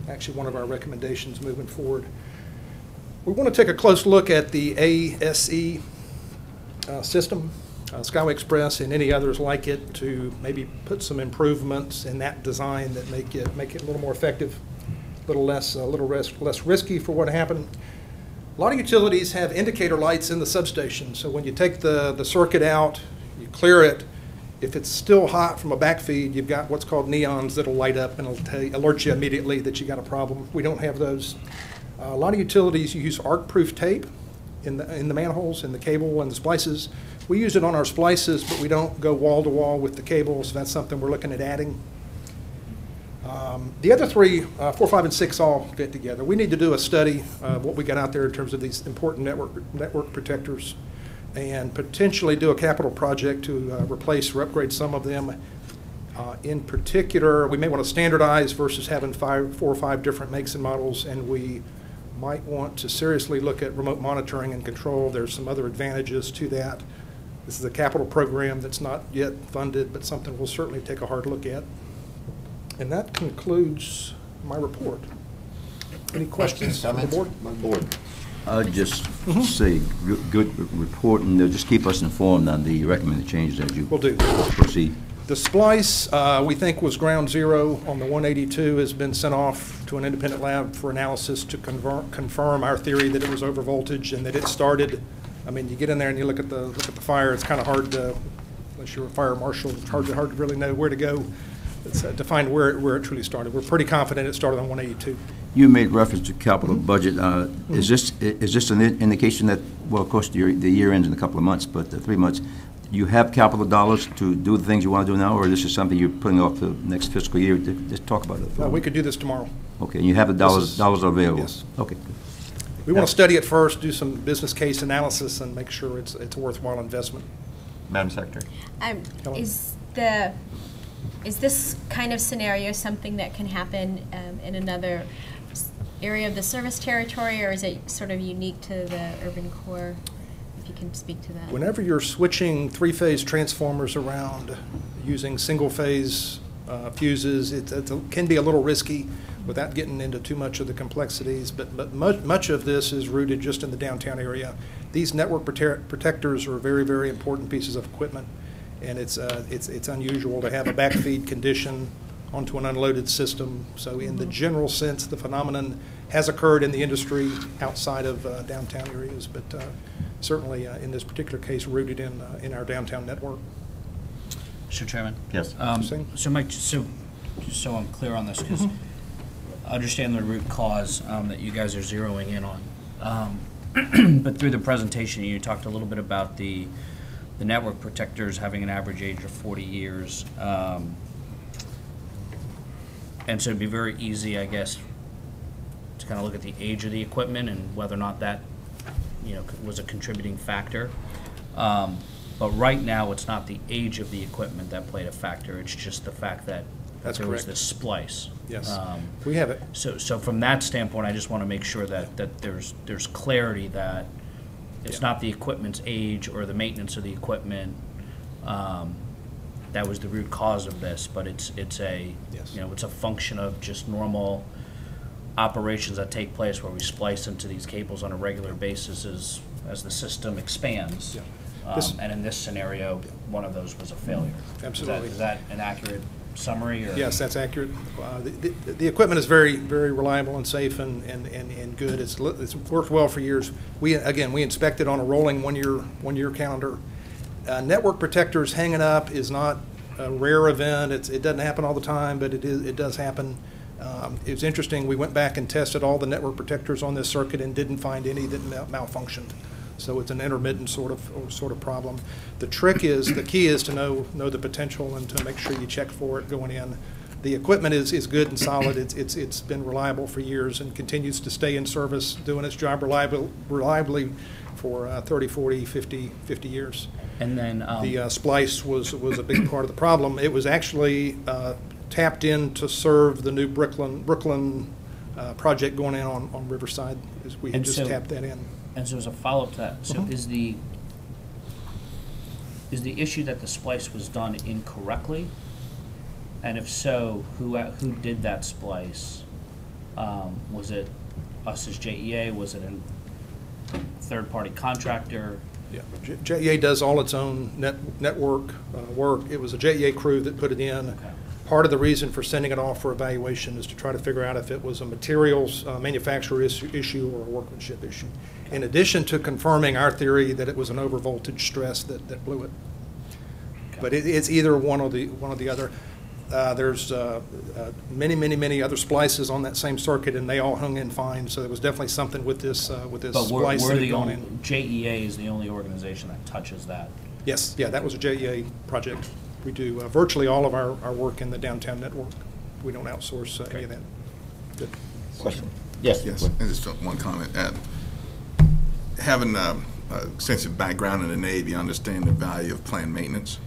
actually one of our recommendations moving forward. We want to take a close look at the ASE system. Skyway Express and any others like it to maybe put some improvements in that design that make it a little more effective, a little less risky for what happened. A lot of utilities have indicator lights in the substation, so when you take the circuit out, you clear it, if it's still hot from a backfeed, you've got what's called neons that'll light up and it'll alert you immediately that you got a problem. We don't have those. A lot of utilities use arc-proof tape in the manholes, in the cable and the splices. We use it on our splices, but we don't go wall to wall with the cables. That's something we're looking at adding. The other three, 4, 5, and 6 all fit together. We need to do a study of what we got out there in terms of these important network protectors and potentially do a capital project to replace or upgrade some of them. In particular, we may want to standardize versus having 4 or 5 different makes and models, and we might want to seriously look at remote monitoring and control. There's some other advantages to that. This is a capital program that's not yet funded, but something we'll certainly take a hard look at. And that concludes my report. Any questions from the board? I'd just say good report, and just keep us informed on the recommended changes as you Will do. proceed. The splice, we think, was ground zero on the 182, has been sent off to an independent lab for analysis to confirm our theory that it was over voltage and that it started. I mean, you get in there and you look at the fire, it's kind of hard to, unless you're a fire marshal, it's hard to really know where to go. It's to find where it truly started. We're pretty confident it started on 182. You made reference to capital budget. Is this an indication that, well, of course, the year ends in a couple of months, but 3 months, you have capital dollars to do the things you want to do now, or this is something you're putting off the next fiscal year? Just talk about it. We could do this tomorrow. Okay, and you have the dollars available? Yes. Okay. We want to study it first, do some business case analysis, and make sure it's a worthwhile investment. Madam Secretary. Is this kind of scenario something that can happen in another area of the service territory, or is it sort of unique to the urban core? If you can speak to that. Whenever you're switching 3-phase transformers around using single-phase fuses, it can be a little risky without getting into too much of the complexities, but much of this is rooted just in the downtown area. These network protectors are very, very important pieces of equipment, and it's unusual to have a backfeed condition onto an unloaded system. So in the general sense, the phenomenon has occurred in the industry outside of downtown areas, but certainly in this particular case rooted in our downtown network. Mr. Chairman? Yes. So Mike, so I'm clear on this, because I understand the root cause that you guys are zeroing in on. But through the presentation, you talked a little bit about the network protectors having an average age of 40 years. And so it'd be very easy, I guess, to kind of look at the age of the equipment and whether or not that, was a contributing factor. But right now, it's not the age of the equipment that played a factor. It's just the fact that That's there was correct. this splice. Yes, we have it. So from that standpoint, I just want to make sure that there's clarity that it's not the equipment's age or the maintenance of the equipment that was the root cause of this, but it's a it's a function of just normal operations that take place where we splice into these cables on a regular basis as the system expands. Yeah. And in this scenario, one of those was a failure. Absolutely. Is that an accurate summary? Or? Yes, that's accurate. The equipment is very, very reliable and safe and good. It's worked well for years. We inspect it on a rolling one-year calendar. Network protectors hanging up is not a rare event. It doesn't happen all the time, but it does happen. It's interesting. We went back and tested all the network protectors on this circuit and didn't find any that malfunctioned. So it's an intermittent sort of problem. The key is to know the potential and to make sure you check for it going in. The equipment is good and solid. It's been reliable for years and continues to stay in service, doing its job reliably for 30, 40, 50 years. And then the splice was a big part of the problem. It was actually tapped in to serve the new Brooklyn project going in on Riverside. We had just tapped that in. And so as a follow-up to that, so is the issue that the splice was done incorrectly? And if so, who did that splice? Was it us as JEA? Was it a third-party contractor? Yeah, JEA does all its own network work. It was a JEA crew that put it in. Okay. Part of the reason for sending it off for evaluation is to try to figure out if it was a materials manufacturer issue or a workmanship issue. In addition to confirming our theory that it was an overvoltage stress that blew it. But it's either one or the other. There's many other splices on that same circuit, and they all hung in fine. So there was definitely something with this But splice we're that had the gone only, in. JEA is the only organization that touches that. Yes, yeah, that was a JEA project. We do virtually all of our work in the downtown network. We don't outsource any of that. Good. Question? Yes. Yes, and just one comment. Having extensive background in the Navy, I understand the value of planned maintenance.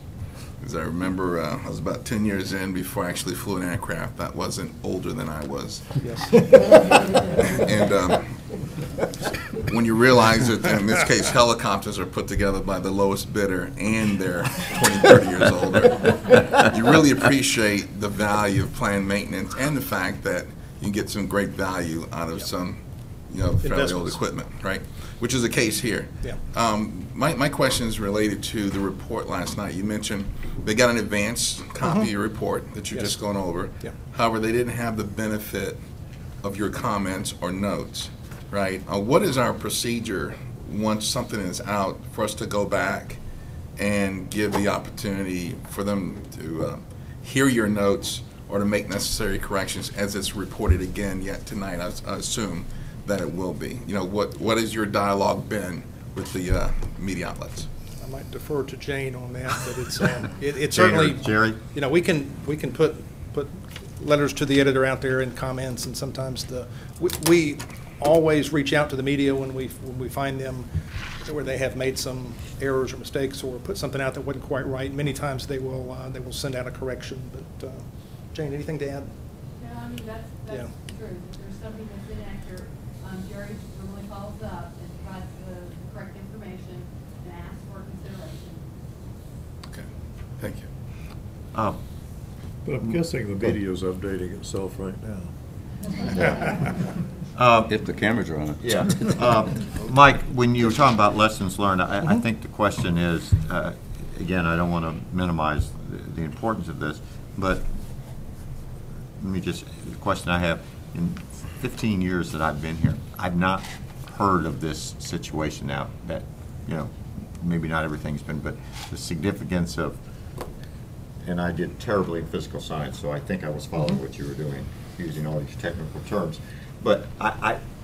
As I remember, I was about 10 years in before I actually flew an aircraft that wasn't older than I was. Yes. And when you realize that, in this case, helicopters are put together by the lowest bidder and they're 20, 30 years older, you really appreciate the value of planned maintenance and the fact that you can get some great value out of some, fairly old Investments. equipment, right? Which is the case here. Yeah. My question is related to the report last night. You mentioned they got an advance copy of your report that you've Yes. just gone over. Yeah. However, they didn't have the benefit of your comments or notes, right? What is our procedure once something is out for us to go back and give the opportunity for them to hear your notes or to make necessary corrections as it's reported again yet tonight? I assume that it will be. What has your dialogue been with the media outlets? I might defer to Jane on that, but it's certainly, Jerry? we can put letters to the editor out there and comments, and sometimes we always reach out to the media when we find them where they have made some errors or mistakes or put something out that wasn't quite right. Many times they will send out a correction. But Jane, anything to add? No, I mean that's Yeah. true. If there's something that's inaccurate, Jerry normally follows up and provides the correct information and asks for consideration. Okay, thank you. But I'm guessing the media's updating itself right now. If the cameras are on it. Yeah. Mike, when you were talking about lessons learned, I think the question is, again, I don't want to minimize the importance of this, but the question I have, in 15 years that I've been here, I've not heard of this situation now that, maybe not everything's been, but the significance of, and I did terribly in physical science, so I think I was following what you were doing, using all these technical terms. But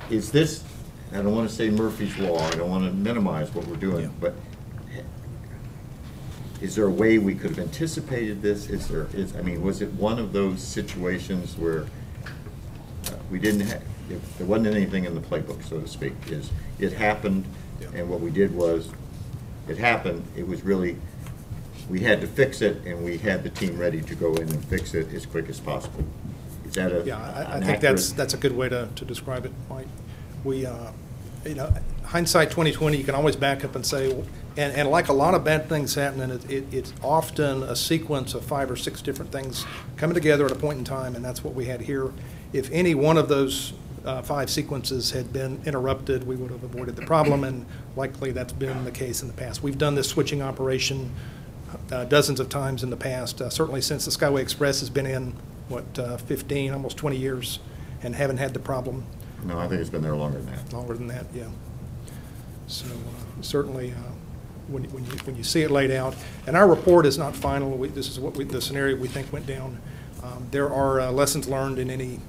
is this, I don't want to say Murphy's Law, I don't want to minimize what we're doing, but is there a way we could have anticipated this? Was it one of those situations where we didn't have, if there wasn't anything in the playbook, so to speak, it happened, and what we did was, it happened, it was really, we had to fix it, and we had the team ready to go in and fix it as quick as possible. Is that I think that's a good way to describe it, Mike. We, hindsight 2020, you can always back up and say, and like a lot of bad things happening, it's often a sequence of 5 or 6 different things coming together at a point in time, and that's what we had here. If any one of those 5 sequences had been interrupted, we would have avoided the problem, and likely that's been the case in the past. We've done this switching operation dozens of times in the past, certainly since the Skyway Express has been in, 15, almost 20 years, and haven't had the problem. No, I think it's been there longer than that. Longer than that, yeah. So certainly, when you see it laid out, and our report is not final. This is the scenario we think went down. There are lessons learned in any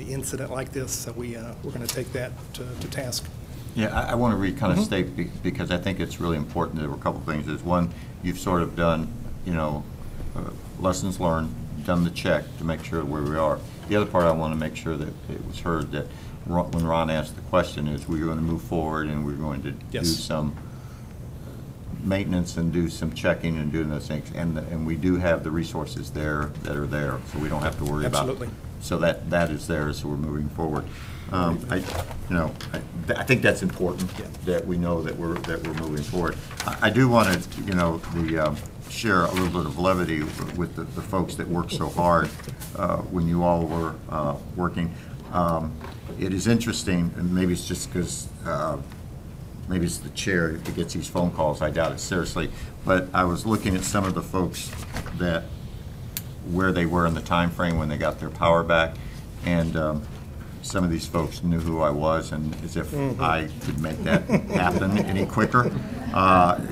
incident like this, so we're going to take that to task. Yeah, I want to kind of state, because I think it's really important. There were a couple of things. There's one, you've sort of done, lessons learned, done the check to make sure where we are. The other part I want to make sure that it was heard that when Ron asked the question is we're going to move forward and we're going to do some maintenance and do some checking and doing those things, and we do have the resources there that are there, so we don't have to worry about. Absolutely. So that is there, so we're moving forward. I think that's important that we know that we're moving forward. I do want to share a little bit of levity with the folks that worked so hard when you all were working. It is interesting, and maybe it's just because maybe it's the chair that gets these phone calls, I doubt it seriously, but I was looking at some of the folks that, where they were in the time frame when they got their power back, and some of these folks knew who I was, and as if I could make that happen any quicker.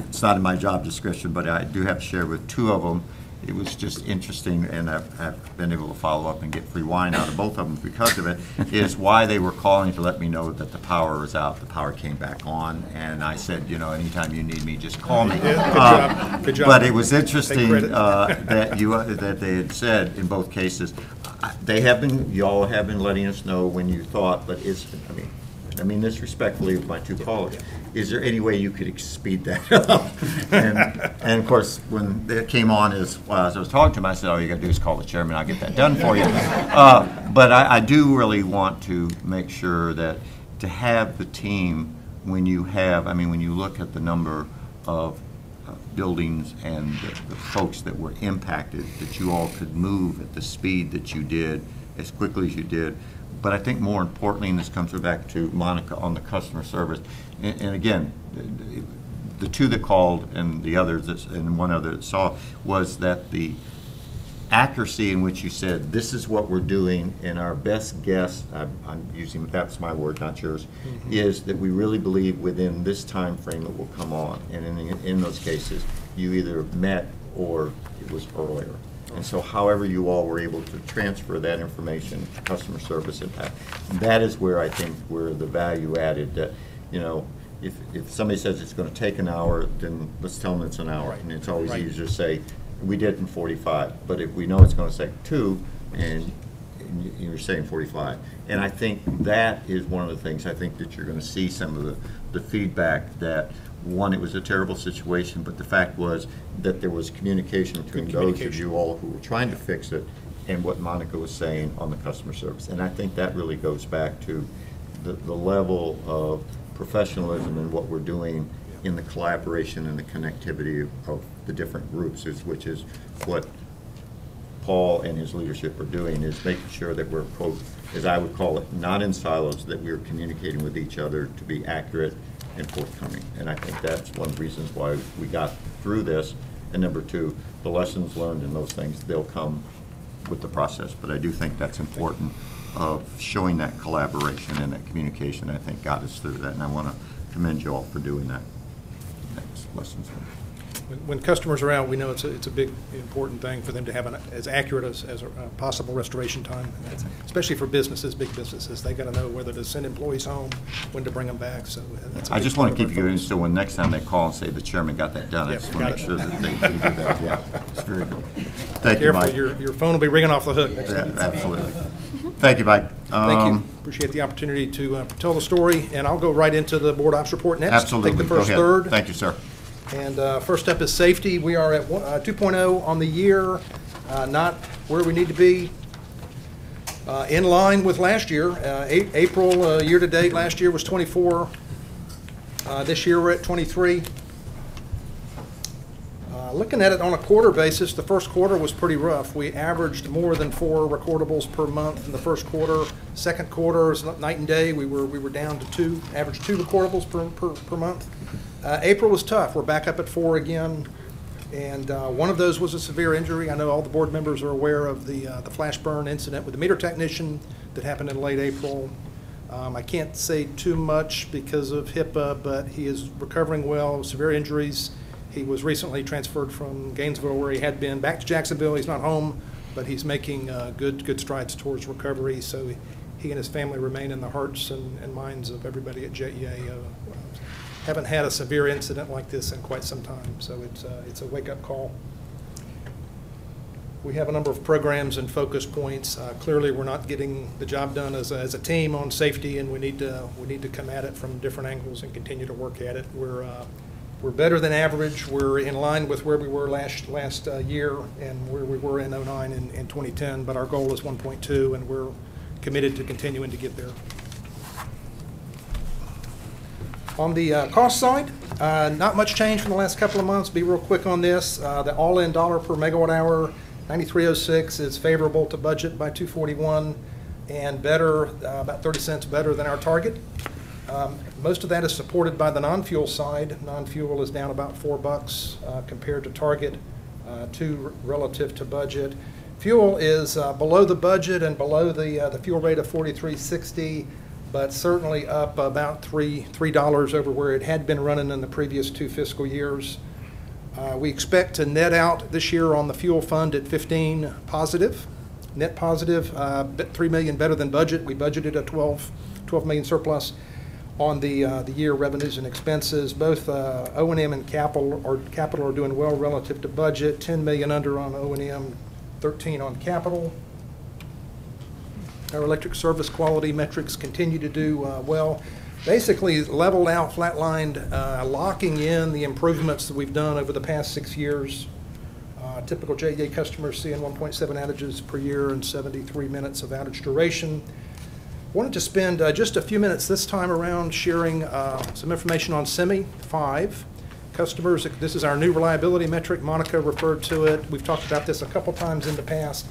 It's not in my job description, but I do have to share with two of them. It was just interesting, and I've been able to follow up and get free wine out of both of them because of it, is why they were calling to let me know that the power was out. The power came back on, and I said, you know, anytime you need me, just call me. Good job. But it was interesting that they had said in both cases, y'all have been letting us know when you thought, but I mean this respectfully with my two callers. Is there any way you could speed that up? And of course, when it came on, as I was talking to him, I said, all you got to do is call the chairman, I'll get that done for you. But I do really want to make sure that to have the team, when you look at the number of buildings and the folks that were impacted, that you all could move at the speed that you did, as quickly as you did. But I think more importantly, and this comes back to Monica on the customer service, and again, the two that called and the others, and one other that saw, was that the accuracy in which you said, this is what we're doing, and our best guess, I'm using, that's my word, not yours, is that we really believe within this time frame it will come on. And in those cases, you either met or it was earlier. And so however you all were able to transfer that information to customer service impact, that is where I think where the value added, that, you know, if somebody says it's going to take an hour, then let's tell them it's an hour. And it's always easier to say, we did it in 45. But if we know it's going to take 2, and you're saying 45. And I think that is one of the things I think that you're going to see some of the feedback that, one, it was a terrible situation, but the fact was that there was communication between those of you all who were trying to fix it and what Monica was saying on the customer service. And I think that really goes back to the level of professionalism in what we're doing in the collaboration and the connectivity of the different groups, which is what Paul and his leadership are doing, is making sure that we're, quote, as I would call it, not in silos, that we're communicating with each other to be accurate and forthcoming. And I think that's one of the reasons why we got through this. And number 2, the lessons learned and those things, they'll come with the process. But I do think that's important, of showing that collaboration and that communication. I think got us through that, and I want to commend you all for doing that. That's lessons learned. When customers are out, we know it's a big, important thing for them to have as accurate as a possible restoration time, especially for businesses, big businesses. They got to know whether to send employees home, when to bring them back. So that's I just want to keep you in, so when next time they call and say the chairman got that done, I just want to make sure that they do that. Yeah, it's very good. Thank you, Mike. Your phone will be ringing off the hook next time. Absolutely. Thank you, Mike. Thank you. Appreciate the opportunity to tell the story, and I'll go right into the board ops report next. Absolutely. Take the first go ahead. third. Thank you, sir. And first up is safety. We are at 2.0 on the year, not where we need to be. In line with last year. April year-to-date last year was 24. This year we're at 23. Looking at it on a quarter basis, the first quarter was pretty rough. We averaged more than 4 recordables per month in the first quarter. Second quarter is night and day. We were down to 2, average 2 recordables per month. April was tough. We're back up at 4 again, and one of those was a severe injury. I know all the board members are aware of the flash burn incident with the meter technician that happened in late April. I can't say too much because of HIPAA, but he is recovering well, severe injuries. He was recently transferred from Gainesville, where he had been, back to Jacksonville. He's not home, but he's making good strides towards recovery. So he and his family remain in the hearts and minds of everybody at JEA. Haven't had a severe incident like this in quite some time, so it's a wake-up call. We have a number of programs and focus points. Clearly, we're not getting the job done as a team on safety, and we need to come at it from different angles and continue to work at it. We're better than average. We're in line with where we were last year and where we were in 09 and 2010, but our goal is 1.2, and we're committed to continuing to get there. On the cost side, not much change from the last couple of months. Be real quick on this. The all-in dollar per megawatt hour, 93.06, is favorable to budget by 241 and better, about 30 cents better than our target. Most of that is supported by the non-fuel side. Non-fuel is down about $4 compared to target, 2 relative to budget. Fuel is below the budget and below the fuel rate of 43.60, but certainly up about $3 over where it had been running in the previous 2 fiscal years. We expect to net out this year on the fuel fund at 15 positive, net positive, $3 million better than budget. We budgeted a 12 million surplus on the year revenues and expenses. Both O&M and capital are doing well relative to budget. 10 million under on O&M, 13 on capital. Our electric service quality metrics continue to do well. Basically leveled out, flatlined, locking in the improvements that we've done over the past 6 years. Typical JEA customers seeing 1.7 outages per year and 73 minutes of outage duration. Wanted to spend just a few minutes this time around sharing some information on SEMI 5. Customers, this is our new reliability metric. Monica referred to it. We've talked about this a couple times in the past.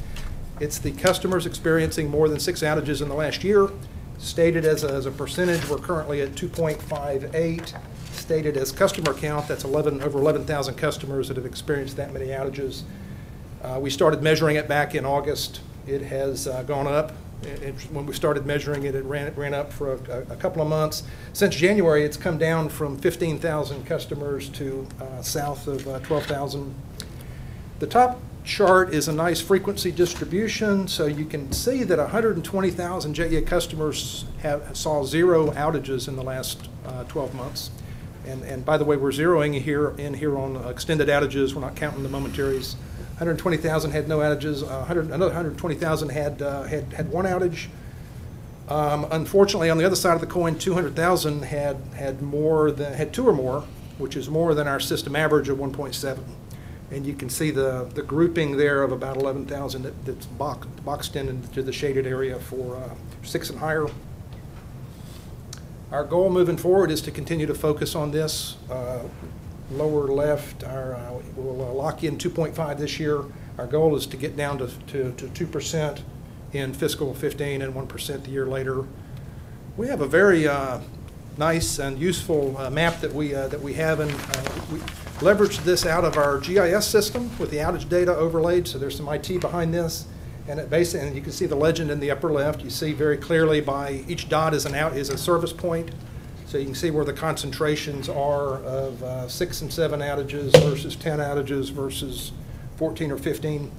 It's the customers experiencing more than 6 outages in the last year. Stated as a percentage, we're currently at 2.58. Stated as customer count, that's over 11,000 customers that have experienced that many outages. We started measuring it back in August. It has gone up. When we started measuring it, it ran up for a couple of months. Since January, it's come down from 15,000 customers to south of 12,000. The top chart is a nice frequency distribution, so you can see that 120,000 JEA customers saw 0 outages in the last 12 months. And by the way, we're zeroing here on extended outages. We're not counting the momentaries. 120,000 had no outages. Another 120,000 had 1 outage. Unfortunately, on the other side of the coin, 200,000 had 2 or more, which is more than our system average of 1.7. And you can see the grouping there of about 11,000 that's boxed into the shaded area for 6 and higher. Our goal moving forward is to continue to focus on this. Lower left, we'll lock in 2.5 this year. Our goal is to get down to 2% in fiscal 15 and 1% the year later. We have a very nice and useful map that we have, and we leveraged this out of our GIS system with the outage data overlaid. So there's some IT behind this, and and you can see the legend in the upper left. You see very clearly by each dot is a service point. So you can see where the concentrations are of 6 and 7 outages versus 10 outages versus 14 or 15.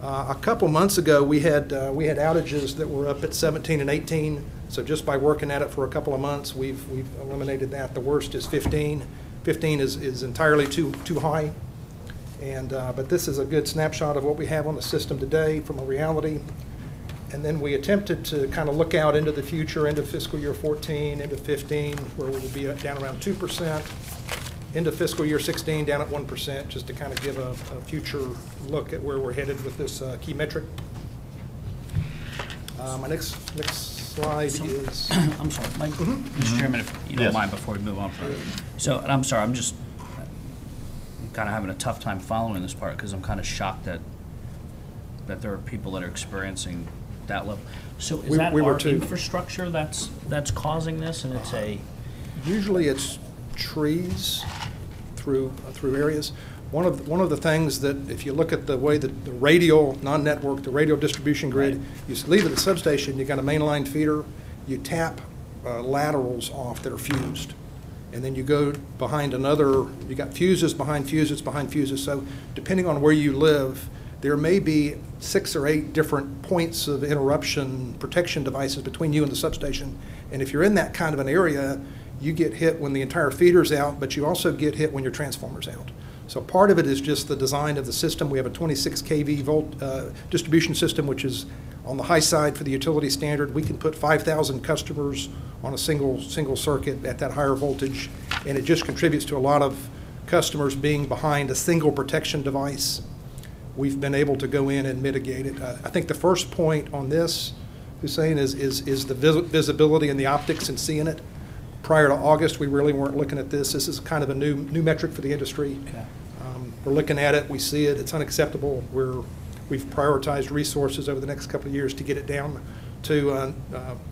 A couple months ago, we had outages that were up at 17 and 18. So just by working at it for a couple of months, we've eliminated that. The worst is 15. 15 is entirely too high. And but this is a good snapshot of what we have on the system today from a reality. And then we attempted to kind of look out into the future, into fiscal year 14, into 15, where we will be down around 2%, into fiscal year 16, down at 1%, just to kind of give a future look at where we're headed with this key metric. My next slide is... I'm sorry, Mike, Mr. Chairman, if you don't mind, before we move on. So, and I'm sorry, I'm kind of having a tough time following this part because I'm kind of shocked that there are people that are experiencing that level. So is that our infrastructure that's causing this, and it's usually it's trees through areas. One of the things that, if you look at the way that the radial non-network, the radial distribution grid, you leave at the substation, you got a mainline feeder, you tap laterals off that are fused, and then you go behind you got fuses behind fuses behind fuses. So depending on where you live, there may be 6 or 8 different points of interruption protection devices between you and the substation. And if you're in that kind of an area, you get hit when the entire feeder's out, but you also get hit when your transformer's out. So part of it is just the design of the system. We have a 26 kV volt distribution system, which is on the high side for the utility standard. We can put 5,000 customers on a single circuit at that higher voltage, and it just contributes to a lot of customers being behind a single protection device. We've been able to go in and mitigate it. I think the first point on this, Hussein, is the visibility and the optics and seeing it. Prior to August, we really weren't looking at this. This is kind of a new metric for the industry. Okay. We're looking at it. We see it. It's unacceptable. We've prioritized resources over the next couple of years to get it down to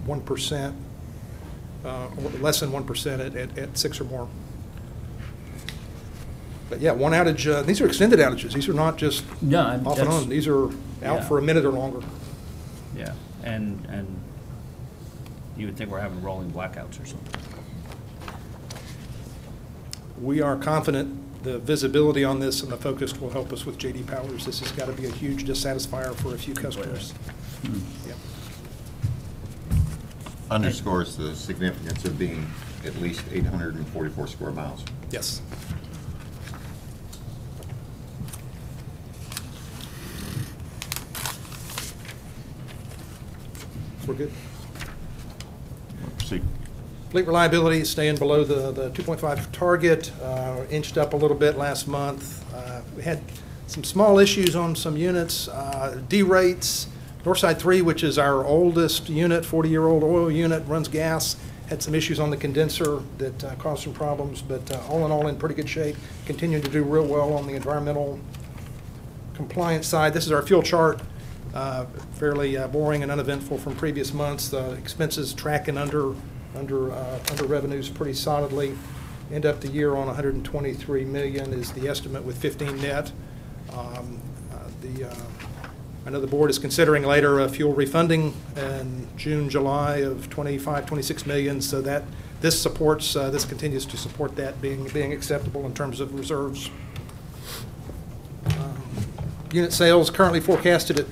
1%. or less than 1% at 6 or more. But yeah, one outage, these are extended outages. These are not just off and on. These are out for a minute or longer. Yeah, and you would think we're having rolling blackouts or something. We are confident the visibility on this and the focus will help us with J.D. Powers. This has got to be a huge dissatisfier for a few customers. Yep. Underscores the significance of being at least 844 square miles. Yes. We're good. See. Fleet reliability is staying below the 2.5 target, inched up a little bit last month. We had some small issues on some units, D-rates. Northside 3, which is our oldest unit, 40-year-old oil unit, runs gas, had some issues on the condenser that caused some problems, but all in all in pretty good shape. Continuing to do real well on the environmental compliance side. This is our fuel chart. Fairly boring and uneventful from previous months. The expenses tracking under revenues pretty solidly. End up the year on 123 million is the estimate with 15 net. I know the board is considering later a fuel refunding in June, July of 25, 26 million. So that this supports this continues to support that being acceptable in terms of reserves. Unit sales currently forecasted at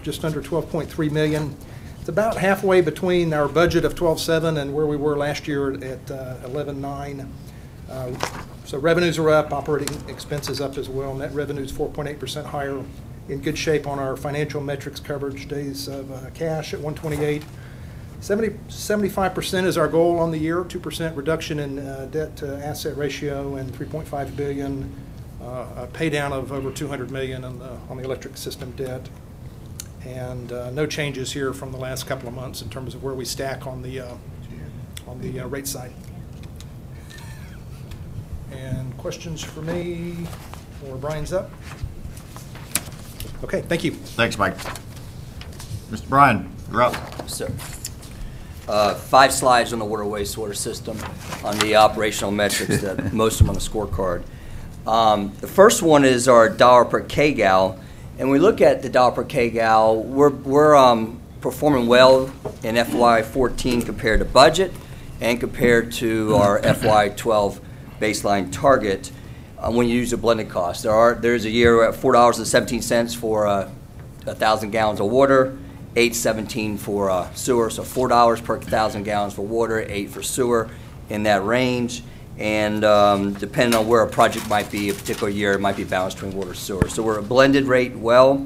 just under 12.3 million. It's about halfway between our budget of 12.7 and where we were last year at 11.9. So revenues are up, operating expenses up as well. Net revenues 4.8% higher. In good shape on our financial metrics coverage, days of cash at 128. 75% is our goal on the year, 2% reduction in debt to asset ratio, and 3.5 billion a pay down of over 200 million on the electric system debt. And no changes here from the last couple of months in terms of where we stack on the rate side. And questions for me, or Brian's up? Okay, thank you. Thanks, Mike. Mr. Bryan, you're up. Sir. 5 slides on the water wastewater system on the operational metrics that most of them on the scorecard. The first one is our dollar per kgal, and we look at the dollar per kgal. We're performing well in FY14 compared to budget and compared to our FY12 baseline target. When you use a blended cost, there's a year at $4.17 for 1,000 gallons of water, $8.17 for sewer, so $4 per 1,000 gallons for water, $8 for sewer, in that range. And depending on where a project might be, a particular year, it might be balanced between water and sewer. So we're a blended rate well.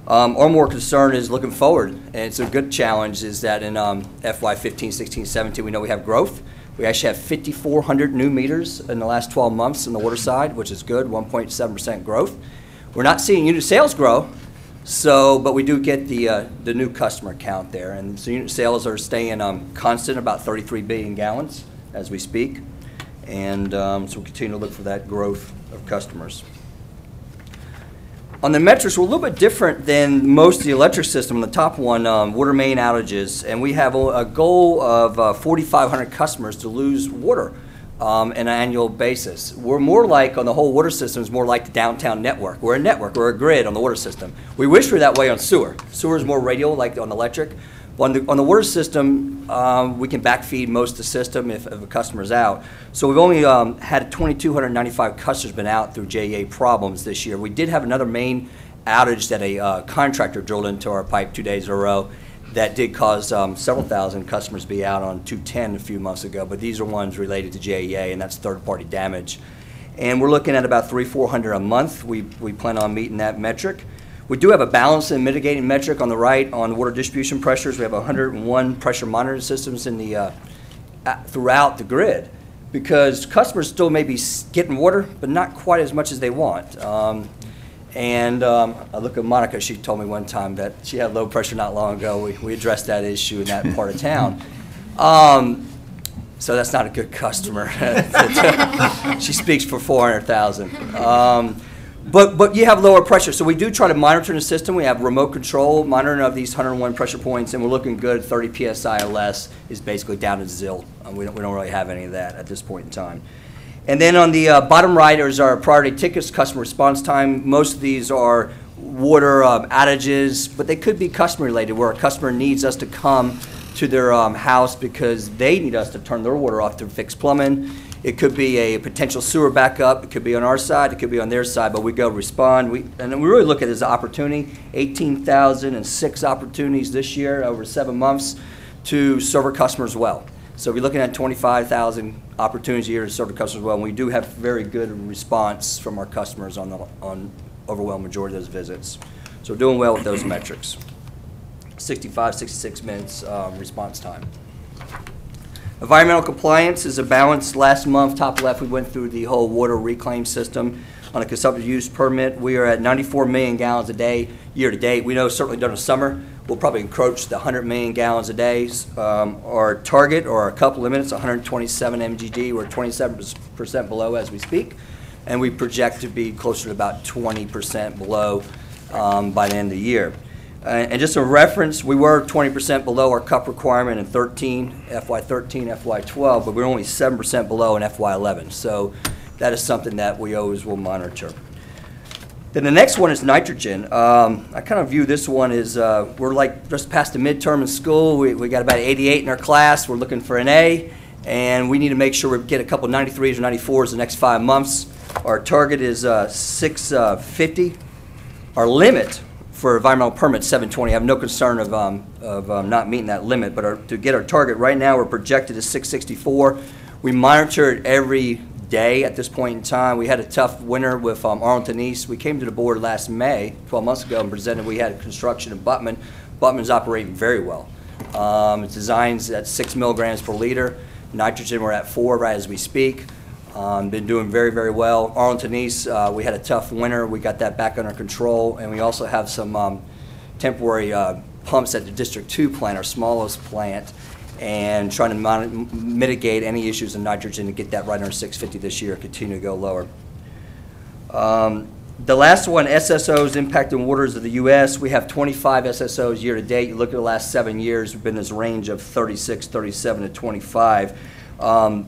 Our more concern is looking forward, and it's a good challenge, is that in FY15, 16, 17, we know we have growth. We actually have 5,400 new meters in the last 12 months on the water side, which is good, 1.7% growth. We're not seeing unit sales grow, but we do get the new customer count there. And so unit sales are staying constant, about 33 billion gallons as we speak. And so we'll continue to look for that growth of customers. On the metrics, we're a little bit different than most of the electric system. The top one, water main outages, and we have a goal of 4,500 customers to lose water on an annual basis. We're more like, on the whole water system, is more like the downtown network. We're a network, we're a grid on the water system. We wish we were that way on sewer. Sewer is more radial, like on electric. On the water system, we can backfeed most of the system if a customer's out. So we've only had 2,295 customers been out through JEA problems this year. We did have another main outage that a contractor drilled into our pipe 2 days in a row that did cause several thousand customers to be out on 210 a few months ago, but these are ones related to JEA, and that's third-party damage. And we're looking at about 300-400 a month. We plan on meeting that metric. We do have a balance and mitigating metric on the right on water distribution pressures. We have 101 pressure monitoring systems in the throughout the grid, because customers still may be getting water, but not quite as much as they want. I look at Monica. She told me one time that she had low pressure not long ago. We addressed that issue in that part of town. So that's not a good customer. She speaks for 400,000. But you have lower pressure, so we do try to monitor the system. We have remote control monitoring of these 101 pressure points, and we're looking good. 30 psi or less is basically down to zil. We don't really have any of that at this point in time. And then on the bottom right is our priority tickets, customer response time. Most of these are water outages, but they could be customer related, where a customer needs us to come to their house because they need us to turn their water off to fix plumbing. It could be a potential sewer backup. It could be on our side. It could be on their side, but we go respond. And we really look at it as an opportunity. 18,006 opportunities this year over 7 months to serve our customers well. So we're looking at 25,000 opportunities a year to serve our customers well, and we do have very good response from our customers on overwhelming majority of those visits. So we're doing well with those metrics. 65, 66 minutes response time. Environmental compliance is a balance. Last month, top left, we went through the whole water reclaim system. On a consumptive use permit, we are at 94 million gallons a day year to date. We know certainly during the summer, we'll probably encroach the 100 million gallons a day. Our target, or our couple limits, 127 MGD. We're 27% below as we speak, and we project to be closer to about 20% below by the end of the year. And just a reference, we were 20% below our cup requirement in FY13, FY12, but we're only 7% below in FY11. So that is something that we always will monitor. Then the next one is nitrogen. I kind of view this one as we're like just past the midterm in school. We got about 88 in our class. We're looking for an A, and we need to make sure we get a couple 93s or 94s the next 5 months. Our target is 650. Our limit for environmental permit 720. I have no concern of not meeting that limit, but to get our target right now, we're projected at 664. We monitor it every day at this point in time. We had a tough winter with Arlington East. We came to the board last May, 12 months ago, and presented we had construction in Buttman. Buttman's operating very well. It's designed at 6 milligrams per liter. Nitrogen, we're at 4 right as we speak. Been doing very, very well. Arlington East, we had a tough winter. We got that back under control, and we also have some temporary pumps at the District 2 plant, our smallest plant, and trying to mitigate any issues in nitrogen to get that right under 650 this year, continue to go lower. The last one, SSOs impacting waters of the U.S. We have 25 SSOs year to date. You look at the last 7 years, we've been in this range of 36, 37 to 25.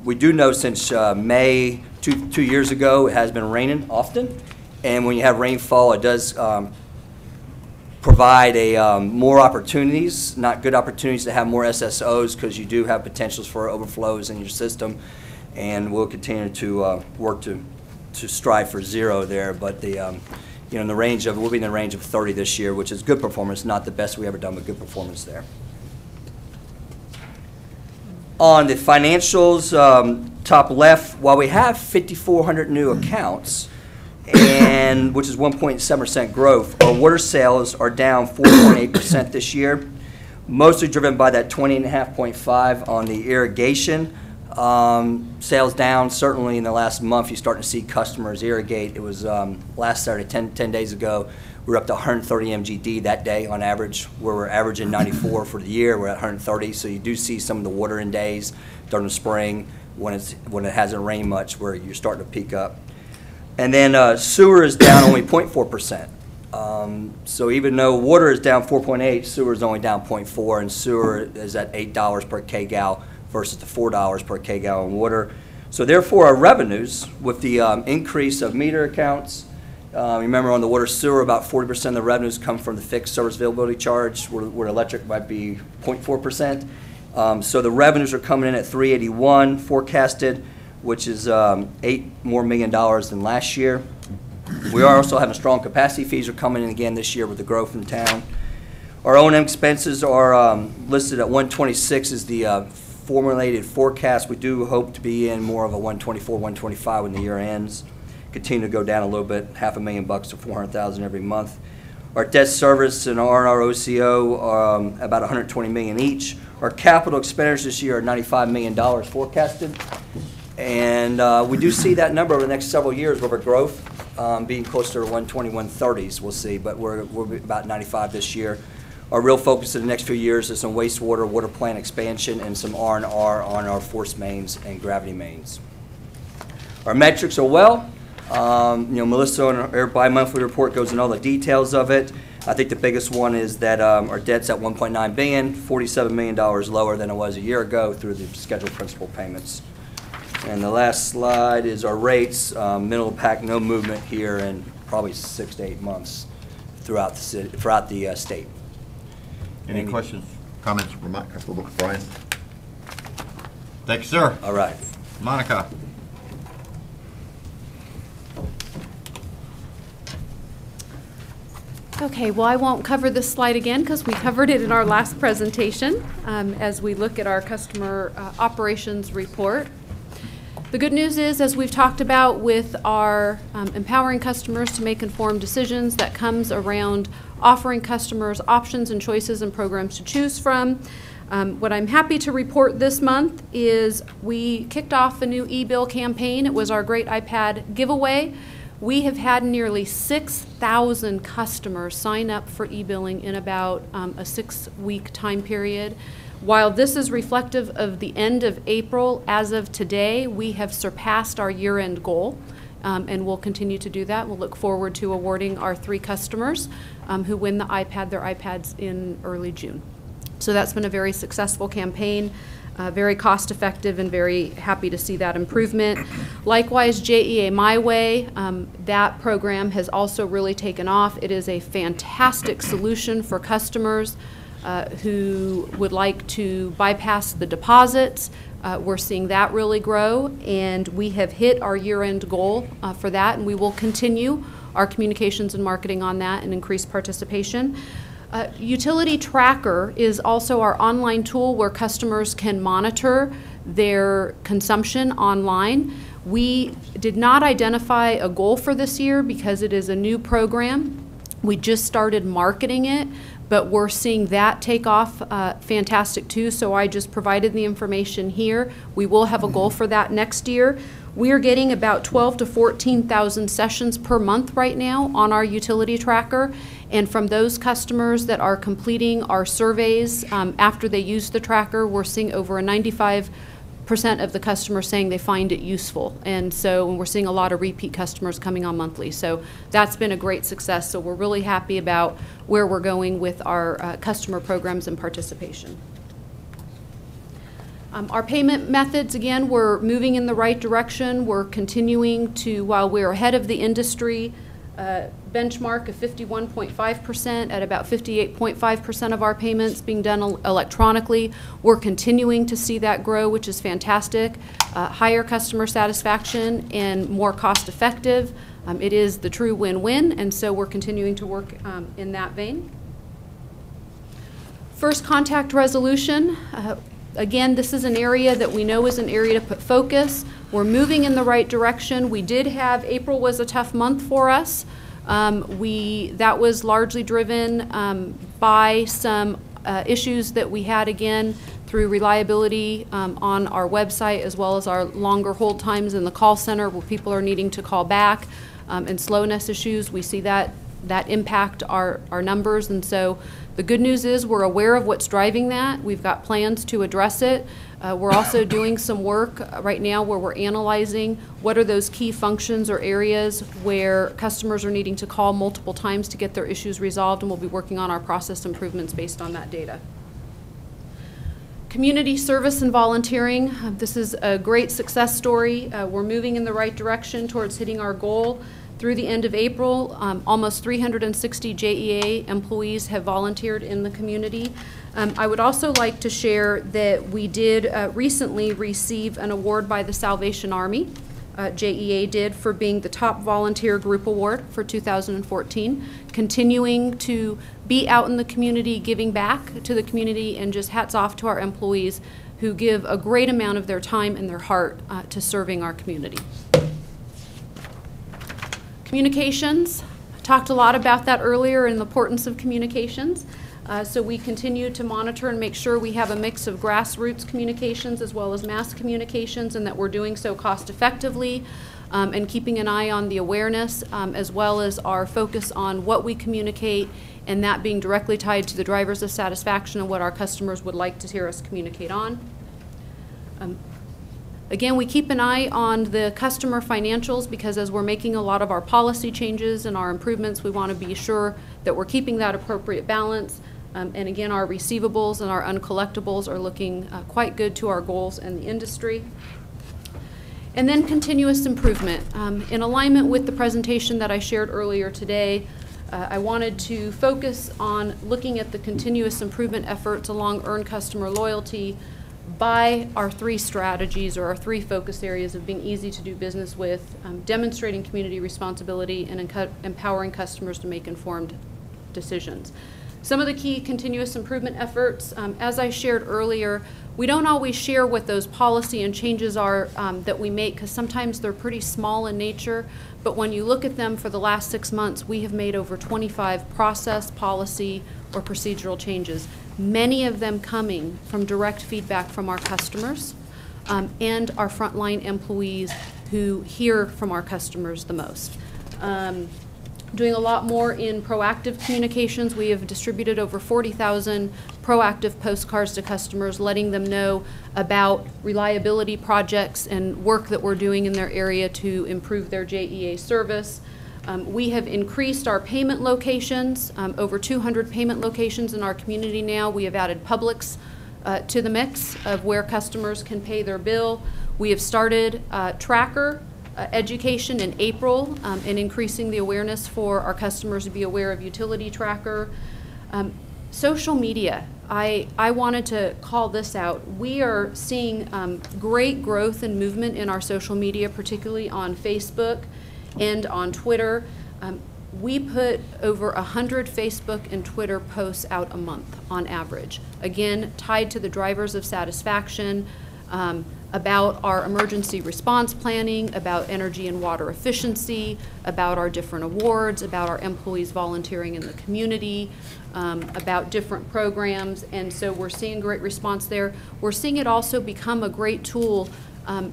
We do know since May, two years ago, it has been raining often, and when you have rainfall, it does provide more opportunities, not good opportunities to have more SSOs, because you do have potentials for overflows in your system, and we'll continue to work to strive for zero there. But in the range of, we'll be in the range of 30 this year, which is good performance, not the best we ever done, but good performance there. On the financials, top left, while we have 5,400 new accounts, and which is 1.7% growth, our water sales are down 4.8% this year, mostly driven by that 20.5 on the irrigation. Sales down, certainly in the last month, you're starting to see customers irrigate. It was last Saturday, 10 days ago, we were up to 130 MGD that day on average, where we're averaging 94 for the year. We're at 130, so you do see some of the watering days during the spring when it hasn't rained much, where you're starting to peak up. And then sewer is down only 0.4%. So even though water is down 4.8, sewer is only down 0.4, and sewer is at $8 per kgal versus the $4 per kgal in water. So therefore, our revenues, with the increase of meter accounts, remember on the water sewer, about 40% of the revenues come from the fixed service availability charge, where electric might be 0.4%. So the revenues are coming in at 381 forecasted, which is $8 more million than last year. We are also having strong capacity fees are coming in again this year with the growth in town. Our O&M expenses are listed at 126 is the formulated forecast. We do hope to be in more of a 124, 125 when the year ends. Continue to go down a little bit, $500,000 to $400,000 every month. Our debt service and R&R OCO are about $120 million each. Our capital expenditures this year are $95 million forecasted. And we do see that number over the next several years with our growth being closer to 120, 130s, we'll see, but we're about 95 this year. Our real focus in the next few years is some wastewater, water plant expansion, and some R&R on our force mains and gravity mains. Our metrics are well. Melissa on her bi-monthly report goes into all the details of it. I think the biggest one is that our debt's at $1.9 billion, $47 million lower than it was a year ago through the scheduled principal payments. And the last slide is our rates. Minimal impact, no movement here in probably 6 to 8 months throughout the city, throughout the state. Any questions, comments for Brian? Thank you, sir. All right. Monica. Okay, well, I won't cover this slide again because we covered it in our last presentation as we look at our customer operations report. The good news is, as we've talked about with our empowering customers to make informed decisions, that comes around offering customers options and choices and programs to choose from. What I'm happy to report this month is we kicked off a new e-bill campaign. It was our Great iPad giveaway. We have had nearly 6,000 customers sign up for e-billing in about a 6-week time period. While this is reflective of the end of April, as of today, we have surpassed our year-end goal, and we'll continue to do that. We'll look forward to awarding our 3 customers who win their iPads in early June. So that's been a very successful campaign. Very cost-effective, and very happy to see that improvement. Likewise, JEA My Way, that program has also really taken off. It is a fantastic solution for customers who would like to bypass the deposits. We're seeing that really grow, and we have hit our year-end goal for that, and we will continue our communications and marketing on that and increase participation. Utility Tracker is also our online tool where customers can monitor their consumption online. We did not identify a goal for this year because it is a new program. We just started marketing it, but we're seeing that take off fantastic too, so I just provided the information here. We will have a goal for that next year. We are getting about 12,000 to 14,000 sessions per month right now on our utility tracker, and from those customers that are completing our surveys after they use the tracker, we're seeing over a 95% of the customers saying they find it useful, and we're seeing a lot of repeat customers coming on monthly. So that's been a great success, so we're really happy about where we're going with our customer programs and participation. Our payment methods, again, we're moving in the right direction. We're continuing to, while we're ahead of the industry benchmark of 51.5% at about 58.5% of our payments being done electronically, we're continuing to see that grow, which is fantastic. Higher customer satisfaction and more cost effective. It is the true win-win, and so we're continuing to work in that vein. First contact resolution. Again, this is an area that we know is an area to put focus. We're moving in the right direction. We did have, April was a tough month for us. That was largely driven by some issues that we had, again, through reliability on our website, as well as our longer hold times in the call center where people are needing to call back, and slowness issues. We see that impact our numbers, and so the good news is we're aware of what's driving that. We've got plans to address it. We're also doing some work right now where we're analyzing what are those key functions or areas where customers are needing to call multiple times to get their issues resolved, and we'll be working on our process improvements based on that data. Community service and volunteering. This is a great success story. We're moving in the right direction towards hitting our goal. Through the end of April, almost 360 JEA employees have volunteered in the community. I would also like to share that we did recently receive an award by the Salvation Army, JEA did, for being the top volunteer group award for 2014, continuing to be out in the community, giving back to the community, and just hats off to our employees who give a great amount of their time and their heart to serving our community. Communications, I talked a lot about that earlier and the importance of communications. So we continue to monitor and make sure we have a mix of grassroots communications as well as mass communications, and that we're doing so cost effectively, and keeping an eye on the awareness as well as our focus on what we communicate, and that being directly tied to the drivers of satisfaction and what our customers would like to hear us communicate on. Again, we keep an eye on the customer financials because as we're making a lot of our policy changes and our improvements, we want to be sure that we're keeping that appropriate balance. And again, our receivables and our uncollectibles are looking quite good to our goals in the industry. And then continuous improvement. In alignment with the presentation that I shared earlier today, I wanted to focus on looking at the continuous improvement efforts along earned customer loyalty by our 3 strategies or our 3 focus areas of being easy to do business with, demonstrating community responsibility, and empowering customers to make informed decisions. Some of the key continuous improvement efforts, as I shared earlier, we don't always share what those policy and changes are that we make because sometimes they're pretty small in nature, but when you look at them for the last 6 months, we have made over 25 process, policy, or procedural changes, many of them coming from direct feedback from our customers and our frontline employees who hear from our customers the most. Doing a lot more in proactive communications. We have distributed over 40,000 proactive postcards to customers, letting them know about reliability projects and work that we're doing in their area to improve their JEA service. We have increased our payment locations, over 200 payment locations in our community now. We have added Publix to the mix of where customers can pay their bill. We have started tracker education in April and increasing the awareness for our customers to be aware of utility tracker. Social media, I wanted to call this out. We are seeing great growth and movement in our social media, particularly on Facebook and on Twitter. We put over 100 Facebook and Twitter posts out a month on average. Again, tied to the drivers of satisfaction, about our emergency response planning, about energy and water efficiency, about our different awards, about our employees volunteering in the community, about different programs, and so we're seeing great response there. We're seeing it also become a great tool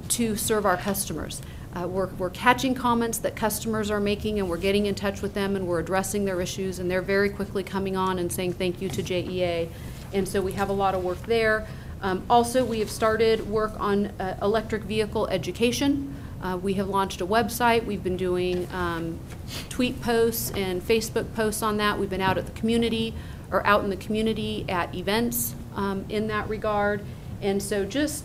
to serve our customers. We're catching comments that customers are making, and we're getting in touch with them, and we're addressing their issues, and they're very quickly coming on and saying thank you to JEA, and so we have a lot of work there. Also, we have started work on electric vehicle education. We have launched a website. We've been doing tweet posts and Facebook posts on that. We've been out at the community or out in the community at events in that regard. And so just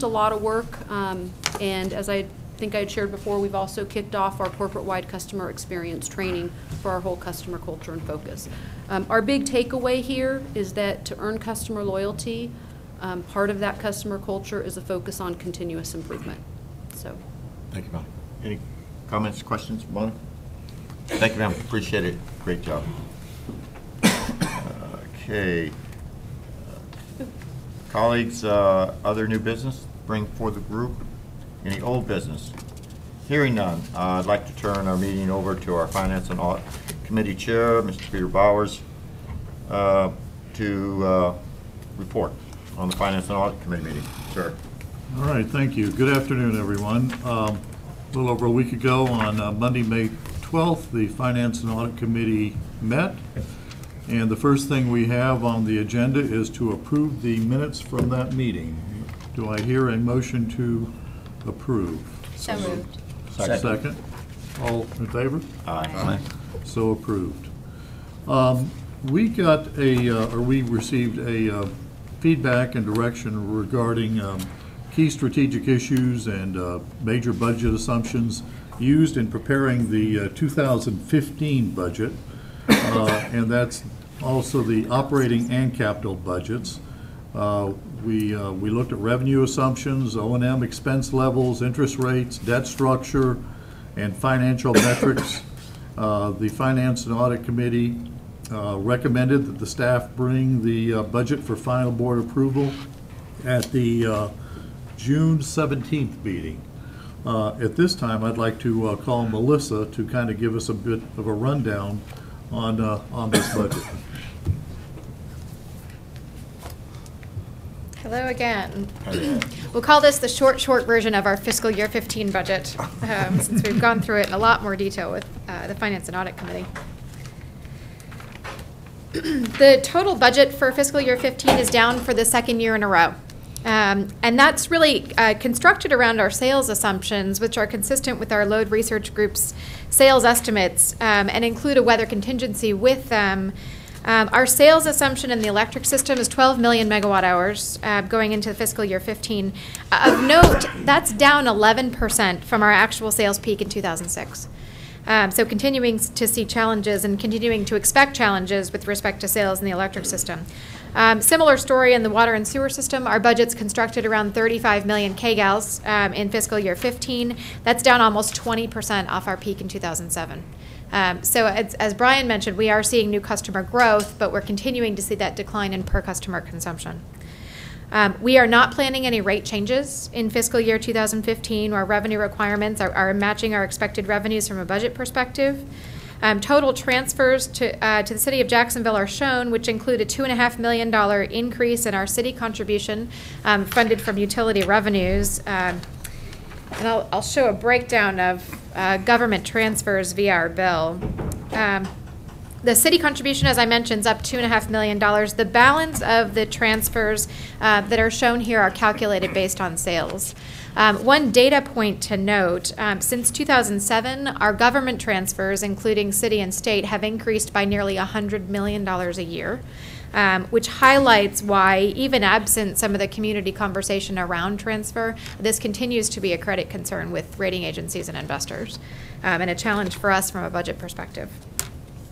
a lot of work. And as I think I had shared before, we've also kicked off our corporate-wide customer experience training for our whole customer culture and focus. Our big takeaway here is that to earn customer loyalty, part of that customer culture is a focus on continuous improvement. So, thank you, Bonnie. Any comments, questions, Bonnie? Thank you, ma'am. Appreciate it. Great job. Okay. Colleagues, other new business bring before the group? Any old business? Hearing none, I'd like to turn our meeting over to our Finance and Audit Committee Chair, Mr. Peter Bowers, to report on the Finance and Audit Committee meeting. Sir. All right, thank you. Good afternoon, everyone. A little over a week ago on Monday, May 12th, the Finance and Audit Committee met. And the first thing we have on the agenda is to approve the minutes from that meeting. Do I hear a motion to approve? So moved. Second. All in favor? Aye. So approved. We got we received a feedback and direction regarding key strategic issues and major budget assumptions used in preparing the 2015 budget, and that's also the operating and capital budgets. We looked at revenue assumptions, O&M expense levels, interest rates, debt structure, and financial metrics. The Finance and Audit Committee recommended that the staff bring the budget for final board approval at the June 17th meeting. At this time, I'd like to call Melissa to kind of give us a bit of a rundown on this budget. Hello again. We'll call this the short version of our fiscal year 15 budget, since we've gone through it in a lot more detail with the Finance and Audit Committee. The total budget for fiscal year 15 is down for the second year in a row. And that's really constructed around our sales assumptions, which are consistent with our load research group's sales estimates and include a weather contingency with them. Our sales assumption in the electric system is 12 million megawatt hours going into fiscal year 15. Of note, that's down 11% from our actual sales peak in 2006. So continuing to see challenges and continuing to expect challenges with respect to sales in the electric system. Similar story in the water and sewer system. Our budget's constructed around 35 million kgals in fiscal year 15. That's down almost 20% off our peak in 2007. So as Brian mentioned, we are seeing new customer growth, but we're continuing to see that decline in per customer consumption. We are not planning any rate changes in fiscal year 2015. Our revenue requirements are matching our expected revenues from a budget perspective. Total transfers to the city of Jacksonville are shown, which include a $2.5 million increase in our city contribution funded from utility revenues. And I'll show a breakdown of government transfers via our bill. The city contribution, as I mentioned, is up $2.5 million. The balance of the transfers that are shown here are calculated based on sales. One data point to note, since 2007, our government transfers, including city and state, have increased by nearly $100 million a year, which highlights why, even absent some of the community conversation around transfer, this continues to be a credit concern with rating agencies and investors, and a challenge for us from a budget perspective.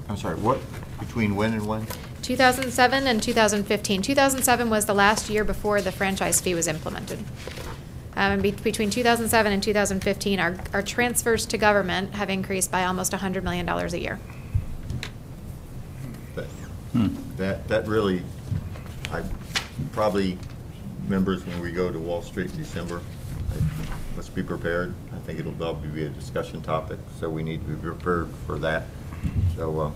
I'm sorry, what, between when and when? 2007 and 2015. 2007 was the last year before the franchise fee was implemented. And between 2007 and 2015, our transfers to government have increased by almost $100 million a year. That really, probably, members, when we go to Wall Street in December, let's be prepared. I think it'll probably be a discussion topic, so we need to be prepared for that. So,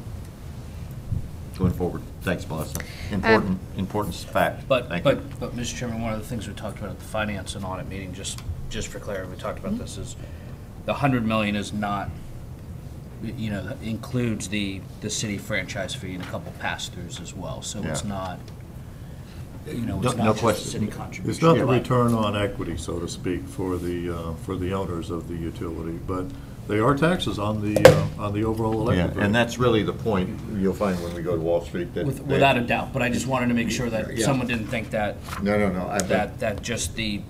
going forward, thanks, Melissa. Important fact. Thank you. But, Mr. Chairman, one of the things we talked about at the Finance and Audit meeting, just for clarity, we talked about this, is the $100 million is not, that includes the city franchise fee and a couple pass-throughs as well. So it's not, it's No not just question. the city contribution. It's not the return on equity, so to speak, for the owners of the utility, but they are taxes on the overall electric bill. And that's really the point you'll find when we go to Wall Street. Without a doubt, but I just wanted to make sure that someone didn't think that. No. That just the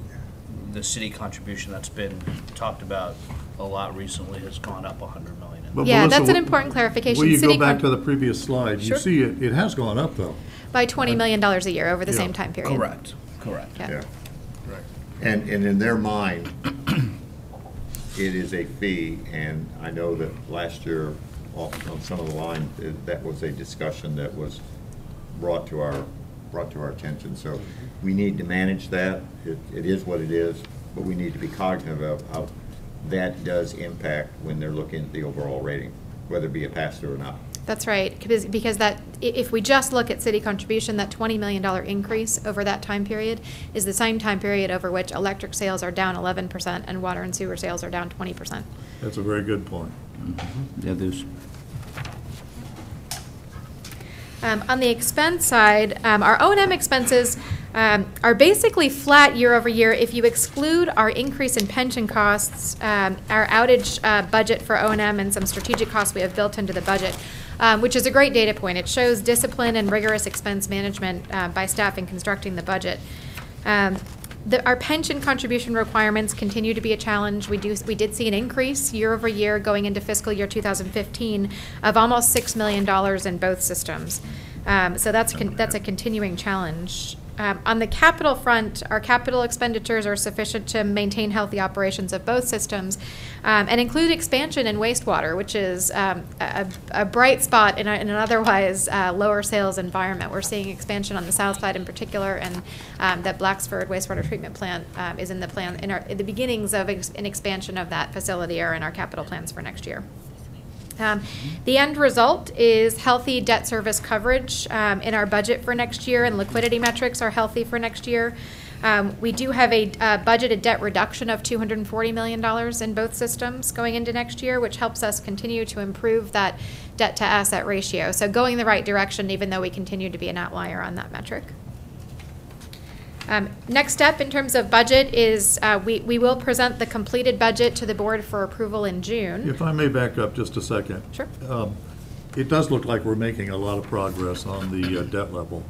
city contribution that's been talked about a lot recently has gone up $100 million. But Yeah, Melissa, that's an important clarification. Will you City go back to the previous slide? Sure. You see it has gone up, though. by $20 million a year over the same time period. Correct. Yeah. Right. And in their mind, it is a fee, and I know that last year, on some of the lines, that was a discussion that was brought to our attention. So we need to manage that. It is what it is, but we need to be cognizant of how that does impact when they're looking at the overall rating, whether it be a pass-through or not. That's right, because that, if we just look at city contribution, that $20 million increase over that time period is the same time period over which electric sales are down 11% and water and sewer sales are down 20%. That's a very good point. Yeah, there's. On the expense side, our O&M expenses are basically flat year over year. If you exclude our increase in pension costs, our outage budget for O&M and some strategic costs we have built into the budget, which is a great data point. It shows discipline and rigorous expense management by staff in constructing the budget. Our pension contribution requirements continue to be a challenge. We did see an increase year over year going into fiscal year 2015 of almost $6 million in both systems. So that's a continuing challenge. On the capital front, our capital expenditures are sufficient to maintain healthy operations of both systems and include expansion in wastewater, which is a bright spot in an otherwise lower sales environment. We're seeing expansion on the south side in particular, and that Blacksford wastewater treatment plant is in the plan. In the beginnings of an expansion of that facility are in our capital plans for next year. The end result is healthy debt service coverage in our budget for next year, and liquidity metrics are healthy for next year. We do have a budgeted debt reduction of $240 million in both systems going into next year, which helps us continue to improve that debt to asset ratio. So going the right direction, even though we continue to be an outlier on that metric. Next up, in terms of budget, is we will present the completed budget to the board for approval in June. If I may back up just a second. Sure. It does look like we're making a lot of progress on the debt level,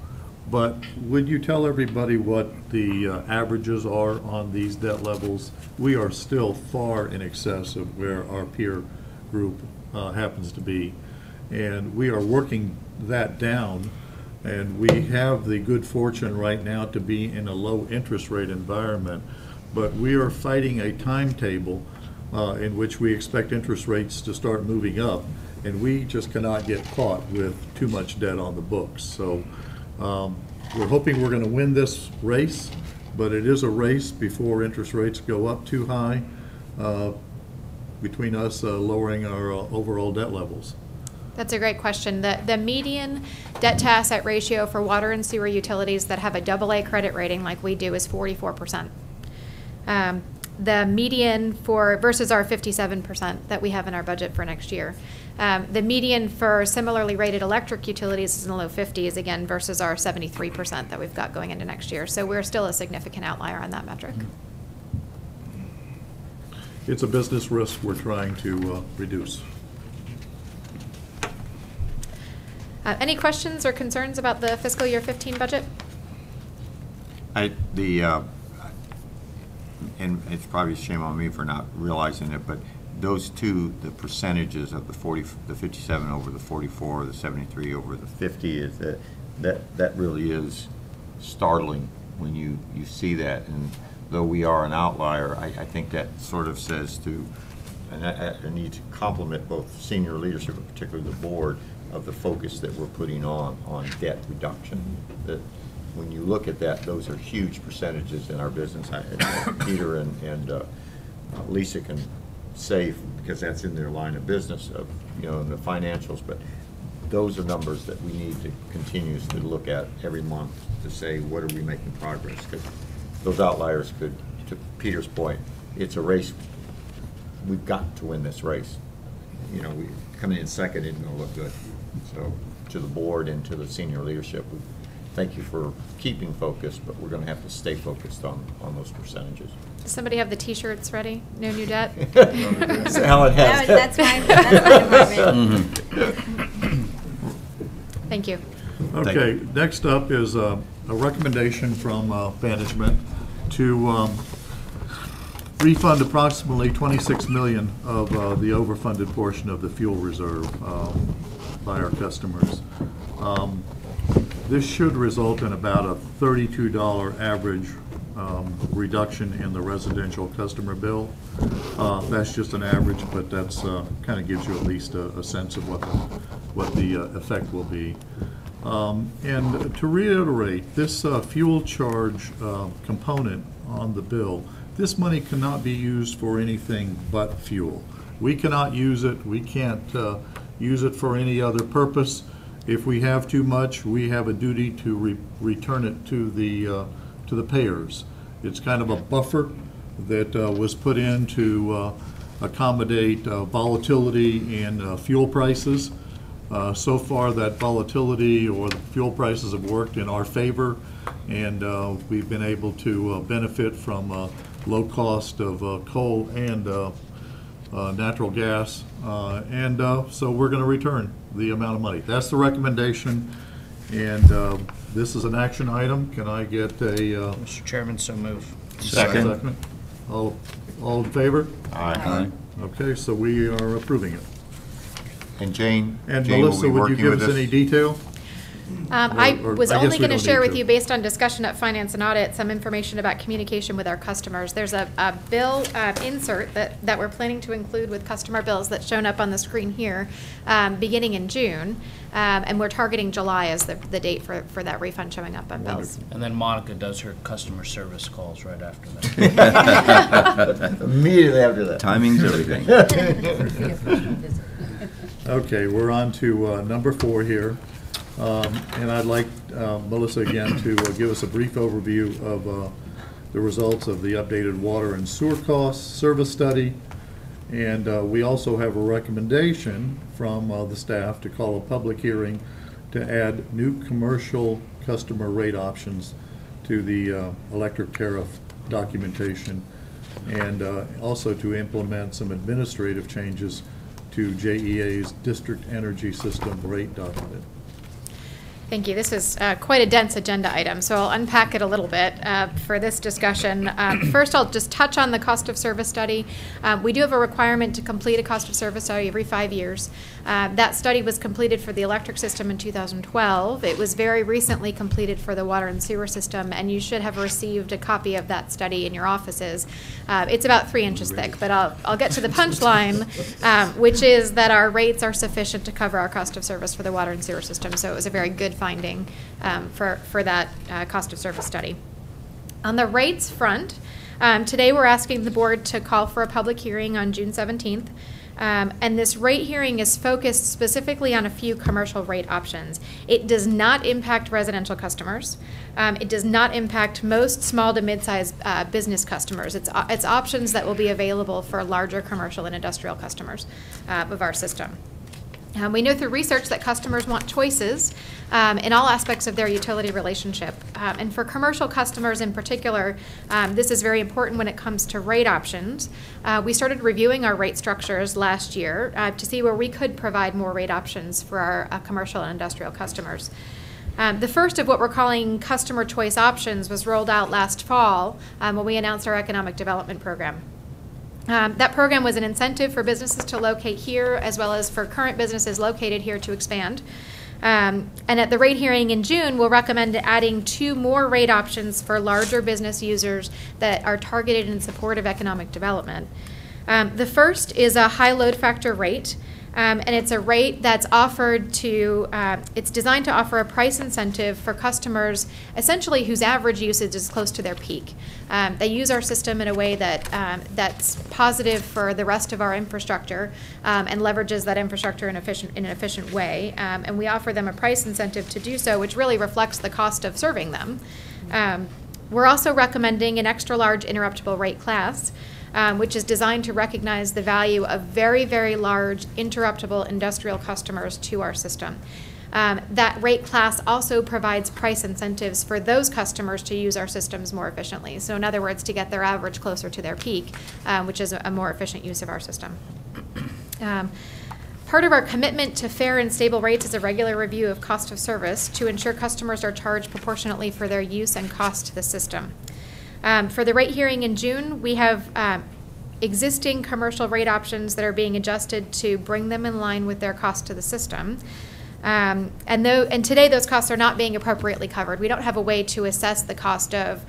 but would you tell everybody what the averages are on these debt levels? We are still far in excess of where our peer group happens to be, and we are working that down, and we have the good fortune right now to be in a low interest rate environment, but we are fighting a timetable in which we expect interest rates to start moving up, and we just cannot get caught with too much debt on the books. So we're hoping we're going to win this race, but it is a race before interest rates go up too high between us lowering our overall debt levels. That's a great question. The median debt to asset ratio for water and sewer utilities that have a AA credit rating like we do is 44%. The median for, versus our 57% that we have in our budget for next year. The median for similarly rated electric utilities is in the low 50s, again, versus our 73% that we've got going into next year. So we're still a significant outlier on that metric. It's a business risk we're trying to reduce. Any questions or concerns about the fiscal year 15 budget? And it's probably a shame on me for not realizing it, but those two, the percentages of the 57 over the 44, the 73 over the 50, is that really is startling when you see that. And though we are an outlier, I think that sort of says to, and I need to compliment both senior leadership, and particularly the board, of the focus that we're putting on debt reduction. That when you look at that, those are huge percentages in our business. Peter and Lisa can say, because that's in their line of business, of, you know, in the financials, but those are numbers that we need to continuously look at every month to say, what are we making progress? Because those outliers could, to Peter's point, it's a race. We've got to win this race. You know, we coming in second isn't going to look good. So to the board and to the senior leadership, we thank you for keeping focused, but we're going to have to stay focused on those percentages. Does somebody have the T-shirts ready? No new debt? Alan has. That's my department. Thank you. Okay, next up is a recommendation from management to refund approximately $26 million of the overfunded portion of the fuel reserve by our customers. This should result in about a $32 average reduction in the residential customer bill. That's just an average, but that's kind of gives you at least a sense of what the effect will be. And to reiterate, this fuel charge component on the bill, this money cannot be used for anything but fuel. We cannot use it. We can't use it for any other purpose. If we have too much, we have a duty to return it to the payers. It's kind of a buffer that was put in to accommodate volatility in fuel prices. So far, that volatility or the fuel prices have worked in our favor, and we've been able to benefit from low cost of coal and natural gas, so we're going to return the amount of money. That's the recommendation, and this is an action item. Can I get a Mr. Chairman, so move. second? All in favor? Aye. Okay, so we are approving it. And Jane And will be Melissa, would you working give with us any detail? I was I guess only we going to don't share need with to. you, based on discussion at Finance and Audit, some information about communication with our customers. There's a bill insert that we're planning to include with customer bills that's shown up on the screen here, beginning in June, and we're targeting July as the date for that refund showing up on bills. And then Monica does her customer service calls right after that. Immediately after that. Timing's everything. Okay, we're on to number 4 here. And I'd like Melissa again to give us a brief overview of the results of the updated water and sewer costs service study. And we also have a recommendation from the staff to call a public hearing to add new commercial customer rate options to the electric tariff documentation, and also to implement some administrative changes to JEA's District Energy System rate document. Thank you. This is quite a dense agenda item, so I'll unpack it a little bit for this discussion. First, I'll just touch on the cost of service study. We do have a requirement to complete a cost of service study every 5 years. That study was completed for the electric system in 2012. It was very recently completed for the water and sewer system, and you should have received a copy of that study in your offices. It's about 3 inches thick, but I'll get to the punchline, which is that our rates are sufficient to cover our cost of service for the water and sewer system, so it was a very good finding for that cost of service study. On the rates front, today we're asking the board to call for a public hearing on June 17th. And this rate hearing is focused specifically on a few commercial rate options. It does not impact residential customers. It does not impact most small to mid-sized business customers. It's options that will be available for larger commercial and industrial customers of our system. We know through research that customers want choices in all aspects of their utility relationship. And for commercial customers in particular, this is very important when it comes to rate options. We started reviewing our rate structures last year to see where we could provide more rate options for our commercial and industrial customers. The first of what we're calling customer choice options was rolled out last fall when we announced our economic development program. That program was an incentive for businesses to locate here as well as for current businesses located here to expand. And at the rate hearing in June, we'll recommend adding 2 more rate options for larger business users that are targeted in support of economic development. The first is a high load factor rate. And it's a rate that's offered to, it's designed to offer a price incentive for customers essentially whose average usage is close to their peak. They use our system in a way that that's positive for the rest of our infrastructure and leverages that infrastructure in an efficient way. And we offer them a price incentive to do so, which really reflects the cost of serving them. We're also recommending an extra large interruptible rate class, which is designed to recognize the value of very, very large interruptible industrial customers to our system. That rate class also provides price incentives for those customers to use our systems more efficiently. So in other words, to get their average closer to their peak, which is a more efficient use of our system. Part of our commitment to fair and stable rates is a regular review of cost of service to ensure customers are charged proportionately for their use and cost to the system. For the rate hearing in June, we have existing commercial rate options that are being adjusted to bring them in line with their cost to the system. And today those costs are not being appropriately covered. We don't have a way to assess the cost of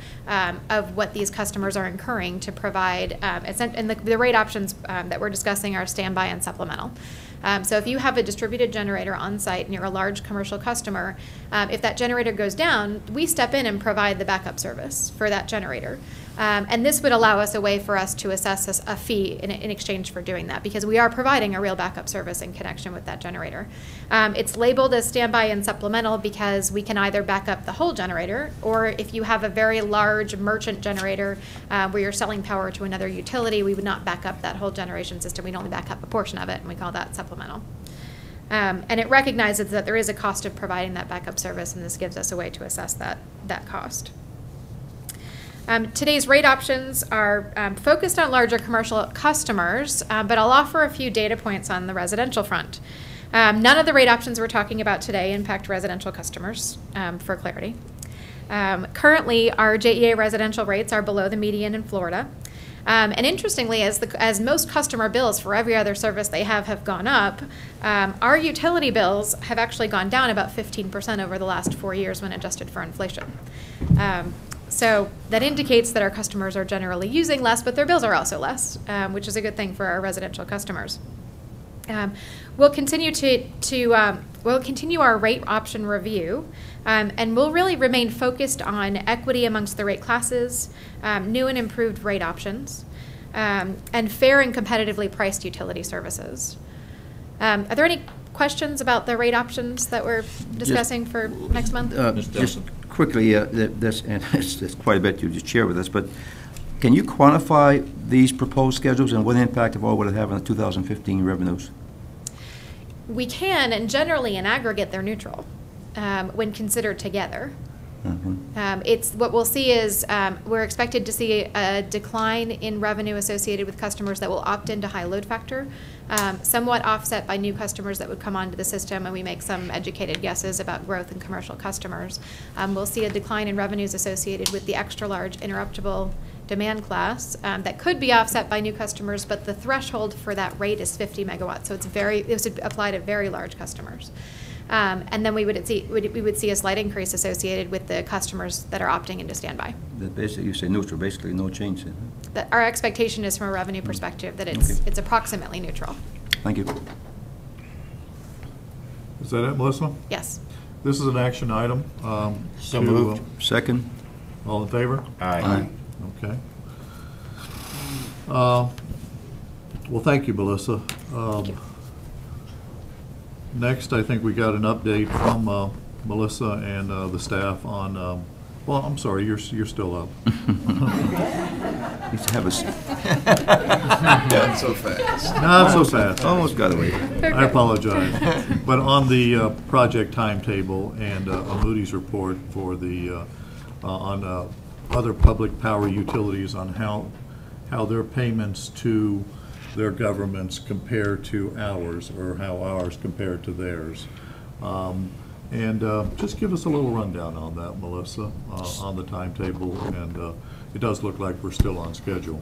what these customers are incurring to provide, and the rate options that we're discussing are standby and supplemental. So if you have a distributed generator on site and you're a large commercial customer, if that generator goes down, we step in and provide the backup service for that generator. And this would allow us a way for us to assess a fee in exchange for doing that, because we are providing a real backup service in connection with that generator. It's labeled as standby and supplemental because we can either back up the whole generator, or if you have a very large merchant generator where you're selling power to another utility, we would not back up that whole generation system. We'd only back up a portion of it, and we call that supplemental. And it recognizes that there is a cost of providing that backup service, and this gives us a way to assess that cost. Today's rate options are focused on larger commercial customers, but I'll offer a few data points on the residential front. None of the rate options we're talking about today impact residential customers, for clarity. Currently, our JEA residential rates are below the median in Florida. And interestingly, as most customer bills for every other service they have gone up, our utility bills have actually gone down about 15% over the last 4 years when adjusted for inflation. So that indicates that our customers are generally using less, but their bills are also less, which is a good thing for our residential customers. We'll continue we'll continue our rate option review, and we'll really remain focused on equity amongst the rate classes, new and improved rate options, and fair and competitively priced utility services. Are there any questions about the rate options that we're discussing for next month? Just quickly, it's quite a bit you just shared with us, but can you quantify these proposed schedules and what impact of all would it have on the 2015 revenues? We can, and generally in aggregate they're neutral when considered together. It's, what we'll see is, we're expected to see a decline in revenue associated with customers that will opt into high load factor, somewhat offset by new customers that would come onto the system, and we make some educated guesses about growth in commercial customers. We'll see a decline in revenues associated with the extra large interruptible demand class that could be offset by new customers, but the threshold for that rate is 50 megawatts, so it would apply to very large customers. And then we would see a slight increase associated with the customers that are opting into standby. That basically, you say neutral, basically no change then. That our expectation is, from a revenue perspective, that it's approximately neutral. Thank you. Is that it, Melissa? Yes. This is an action item. So moved. Second? All in favor? Aye. Okay. Well, thank you, Melissa. Next, I think we got an update from Melissa and the staff on, well, I'm sorry, you're still up. You should have us. Not so fast. Not so fast. Almost got away. I apologize. But on the project timetable and a Moody's report for the, on other public power utilities on how their payments to their governments compare to ours, or how ours compare to theirs. And just give us a little rundown on that, Melissa, on the timetable, and it does look like we're still on schedule.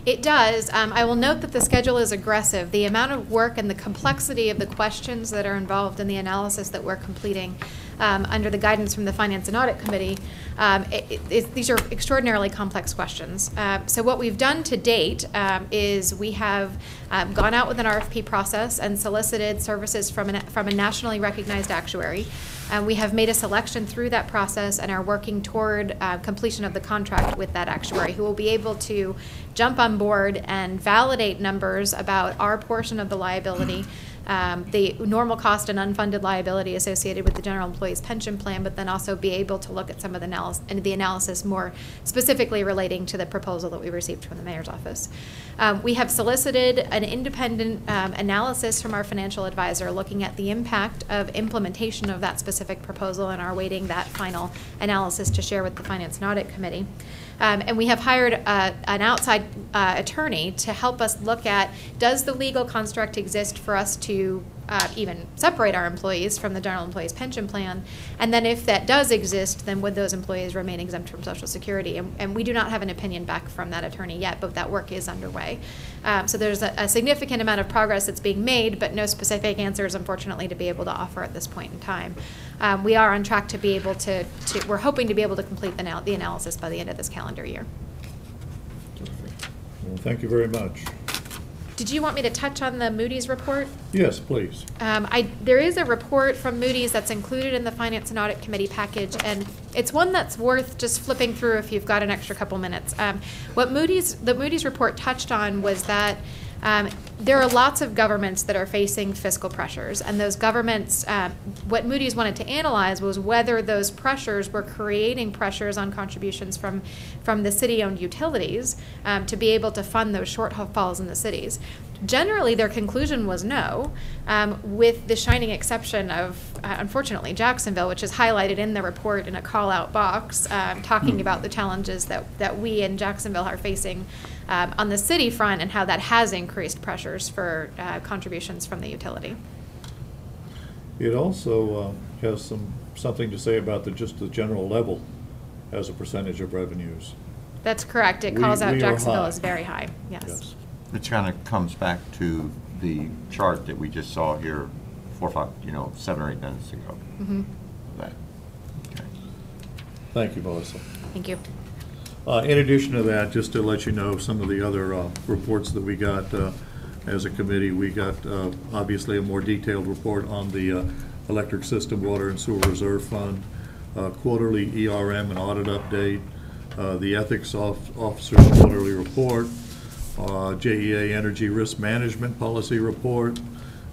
It does. I will note that the schedule is aggressive. The amount of work and the complexity of the questions that are involved in the analysis that we're completing under the guidance from the Finance and Audit Committee, these are extraordinarily complex questions. So what we've done to date is we have gone out with an RFP process and solicited services from a nationally recognized actuary. We have made a selection through that process and are working toward completion of the contract with that actuary, who will be able to jump on board and validate numbers about our portion of the liability, the normal cost and unfunded liability associated with the general employees pension plan, but then also be able to look at some of the analysis more specifically relating to the proposal that we received from the mayor's office. We have solicited an independent analysis from our financial advisor looking at the impact of implementation of that specific proposal, and are awaiting that final analysis to share with the Finance and Audit Committee. And we have hired an outside attorney to help us look at, does the legal construct exist for us to even separate our employees from the general employees pension plan? And then if that does exist, then would those employees remain exempt from Social Security? And we do not have an opinion back from that attorney yet, but that work is underway. So there's a significant amount of progress that's being made, but no specific answers, unfortunately, to be able to offer at this point in time. We are on track to be able to we're hoping to be able to complete the analysis by the end of this calendar year. Well, thank you very much. Did you want me to touch on the Moody's report? Yes, please. There is a report from Moody's that's included in the Finance and Audit Committee package, and it's one that's worth just flipping through if you've got an extra couple minutes. What the Moody's report touched on was that there are lots of governments that are facing fiscal pressures, and those governments, what Moody's wanted to analyze was whether those pressures were creating pressures on contributions from the city-owned utilities to be able to fund those shortfalls in the cities. Generally, their conclusion was no, with the shining exception of, unfortunately, Jacksonville, which is highlighted in the report in a call-out box, talking about the challenges that we in Jacksonville are facing on the city front, and how that has increased pressures for contributions from the utility. It also has something to say about just the general level as a percentage of revenues. That's correct. It calls out Jacksonville high. as very high. Yes. It kind of comes back to the chart that we just saw here 7 or 8 minutes ago. Mm-hmm. That. Okay. Thank you, Melissa. Thank you. In addition to that, just to let you know some of the other reports that we got as a committee, we got obviously a more detailed report on the Electric System Water and Sewer Reserve Fund, quarterly ERM and audit update, the Ethics Officer's quarterly report, JEA Energy Risk Management Policy Report.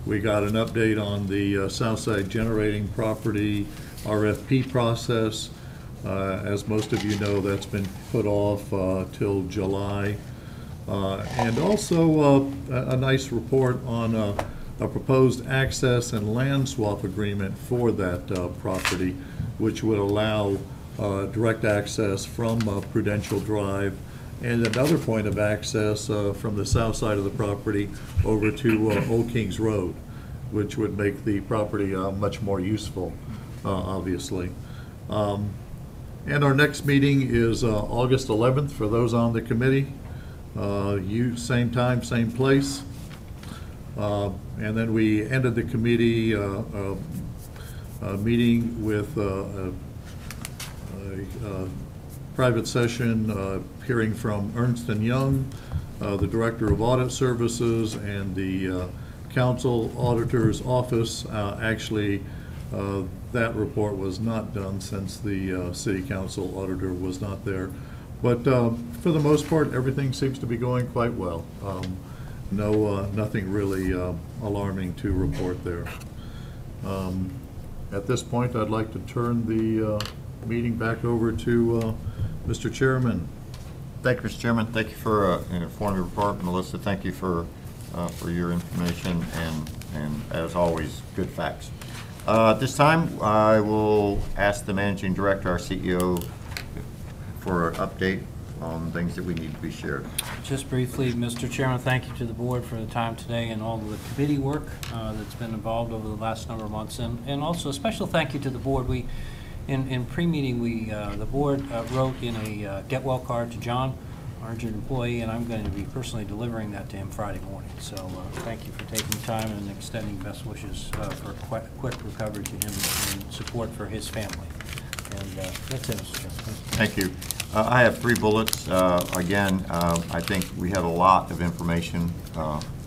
We got an update on the Southside Generating Property RFP process. As most of you know, that's been put off till July. And also a nice report on a proposed access and land swap agreement for that property, which would allow direct access from Prudential Drive, and another point of access from the south side of the property over to Old Kings Road, which would make the property much more useful, obviously. And our next meeting is August 11th for those on the committee. Same time, same place. And then we ended the committee meeting with a private session hearing from Ernst & Young, the Director of Audit Services, and the Council Auditor's Office. Actually, that report was not done since the City Council Auditor was not there. But for the most part, everything seems to be going quite well. Nothing really alarming to report there. At this point, I'd like to turn the meeting back over to Mr. Chairman. Thank you, Mr. Chairman. Thank you for an informative report. Melissa, thank you for your information and as always, good facts. At this time, I will ask the Managing Director, our CEO, for an update on things that we need to be shared. Just briefly, Mr. Chairman, thank you to the board for the time today and all of the committee work that's been involved over the last number of months, and also a special thank you to the board. In pre-meeting, the board wrote in a get well card to John, our injured employee, and I'm going to be personally delivering that to him Friday morning. So thank you for taking time and extending best wishes for a quick recovery to him and support for his family. And that's it, Mr. Chairman. Thank you. I have 3 bullets. Again, I think we had a lot of information,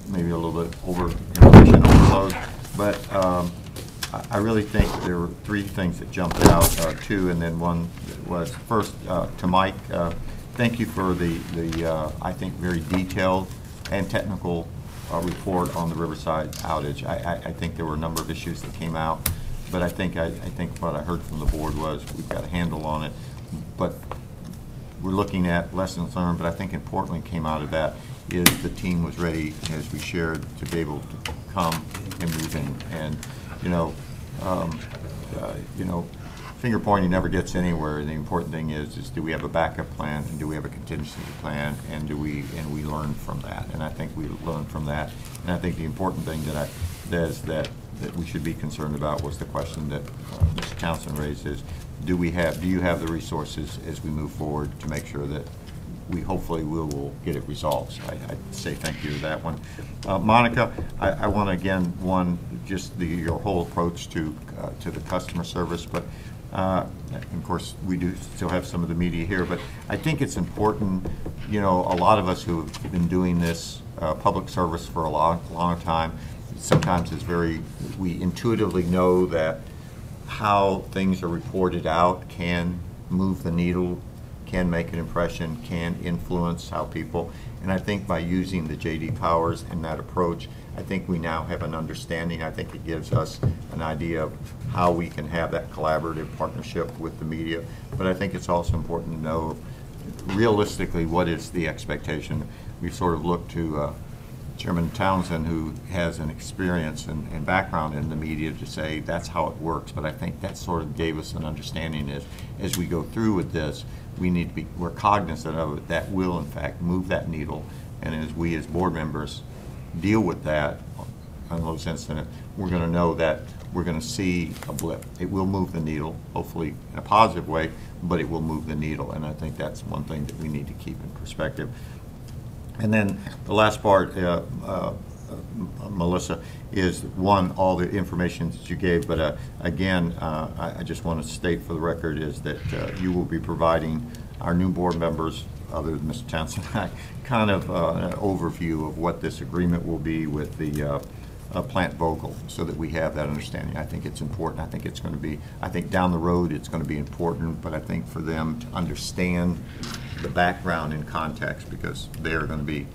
maybe a little bit information overload, but I really think there were 3 things that jumped out, 2, and then one was first to Mike. Thank you for the I think very detailed and technical report on the Riverside outage. I think there were a number of issues that came out, but I think what I heard from the board was we've got a handle on it. But we're looking at lessons learned, but I think importantly came out of that is the team was ready, as we shared, to be able to come and move in. And finger pointing never gets anywhere. The important thing is do we have a backup plan, and do we have a contingency plan, and we learn from that. And I think we learned from that. And I think the important thing that we should be concerned about was the question that Mr. Townsend raised is, do you have the resources as we move forward to make sure that we hopefully will get it resolved. So I say thank you to that one. Monica, I want to again, just your whole approach to the customer service, but of course we do still have some of the media here, but I think it's important, a lot of us who have been doing this public service for a long time, sometimes we intuitively know that how things are reported out can move the needle, can make an impression, can influence how people, and I think by using the J.D. Powers and that approach, I think we now have an understanding. I think it gives us an idea of how we can have that collaborative partnership with the media, but I think it's also important to know realistically what is the expectation. We sort of look to Chairman Townsend, who has an experience and background in the media, to say that's how it works. But I think that sort of gave us an understanding as we go through with this, we're cognizant of it, that will in fact move that needle. And as we as board members deal with that on those incidents, we're going to know that we're going to see a blip. It will move the needle, hopefully in a positive way, but it will move the needle. And I think that's one thing that we need to keep in perspective. And then the last part, Melissa, is all the information that you gave, but again, I just want to state for the record is that you will be providing our new board members, other than Mr. Townsend, kind of an overview of what this agreement will be with the Plant Vogel, so that we have that understanding. I think it's important. I think it's going to be, down the road it's going to be important, but I think for them to understand the background in context, because they're going to be,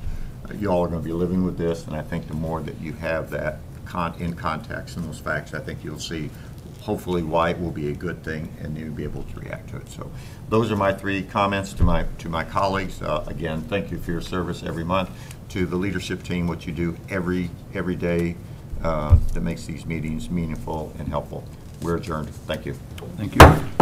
you all are going to be living with this, and I think the more that you have that in context and those facts, I think you'll see hopefully why it will be a good thing, and you'll be able to react to it. So those are my 3 comments to my colleagues. Again, thank you for your service every month. To the leadership team, what you do every day that makes these meetings meaningful and helpful. We're adjourned. Thank you. Thank you.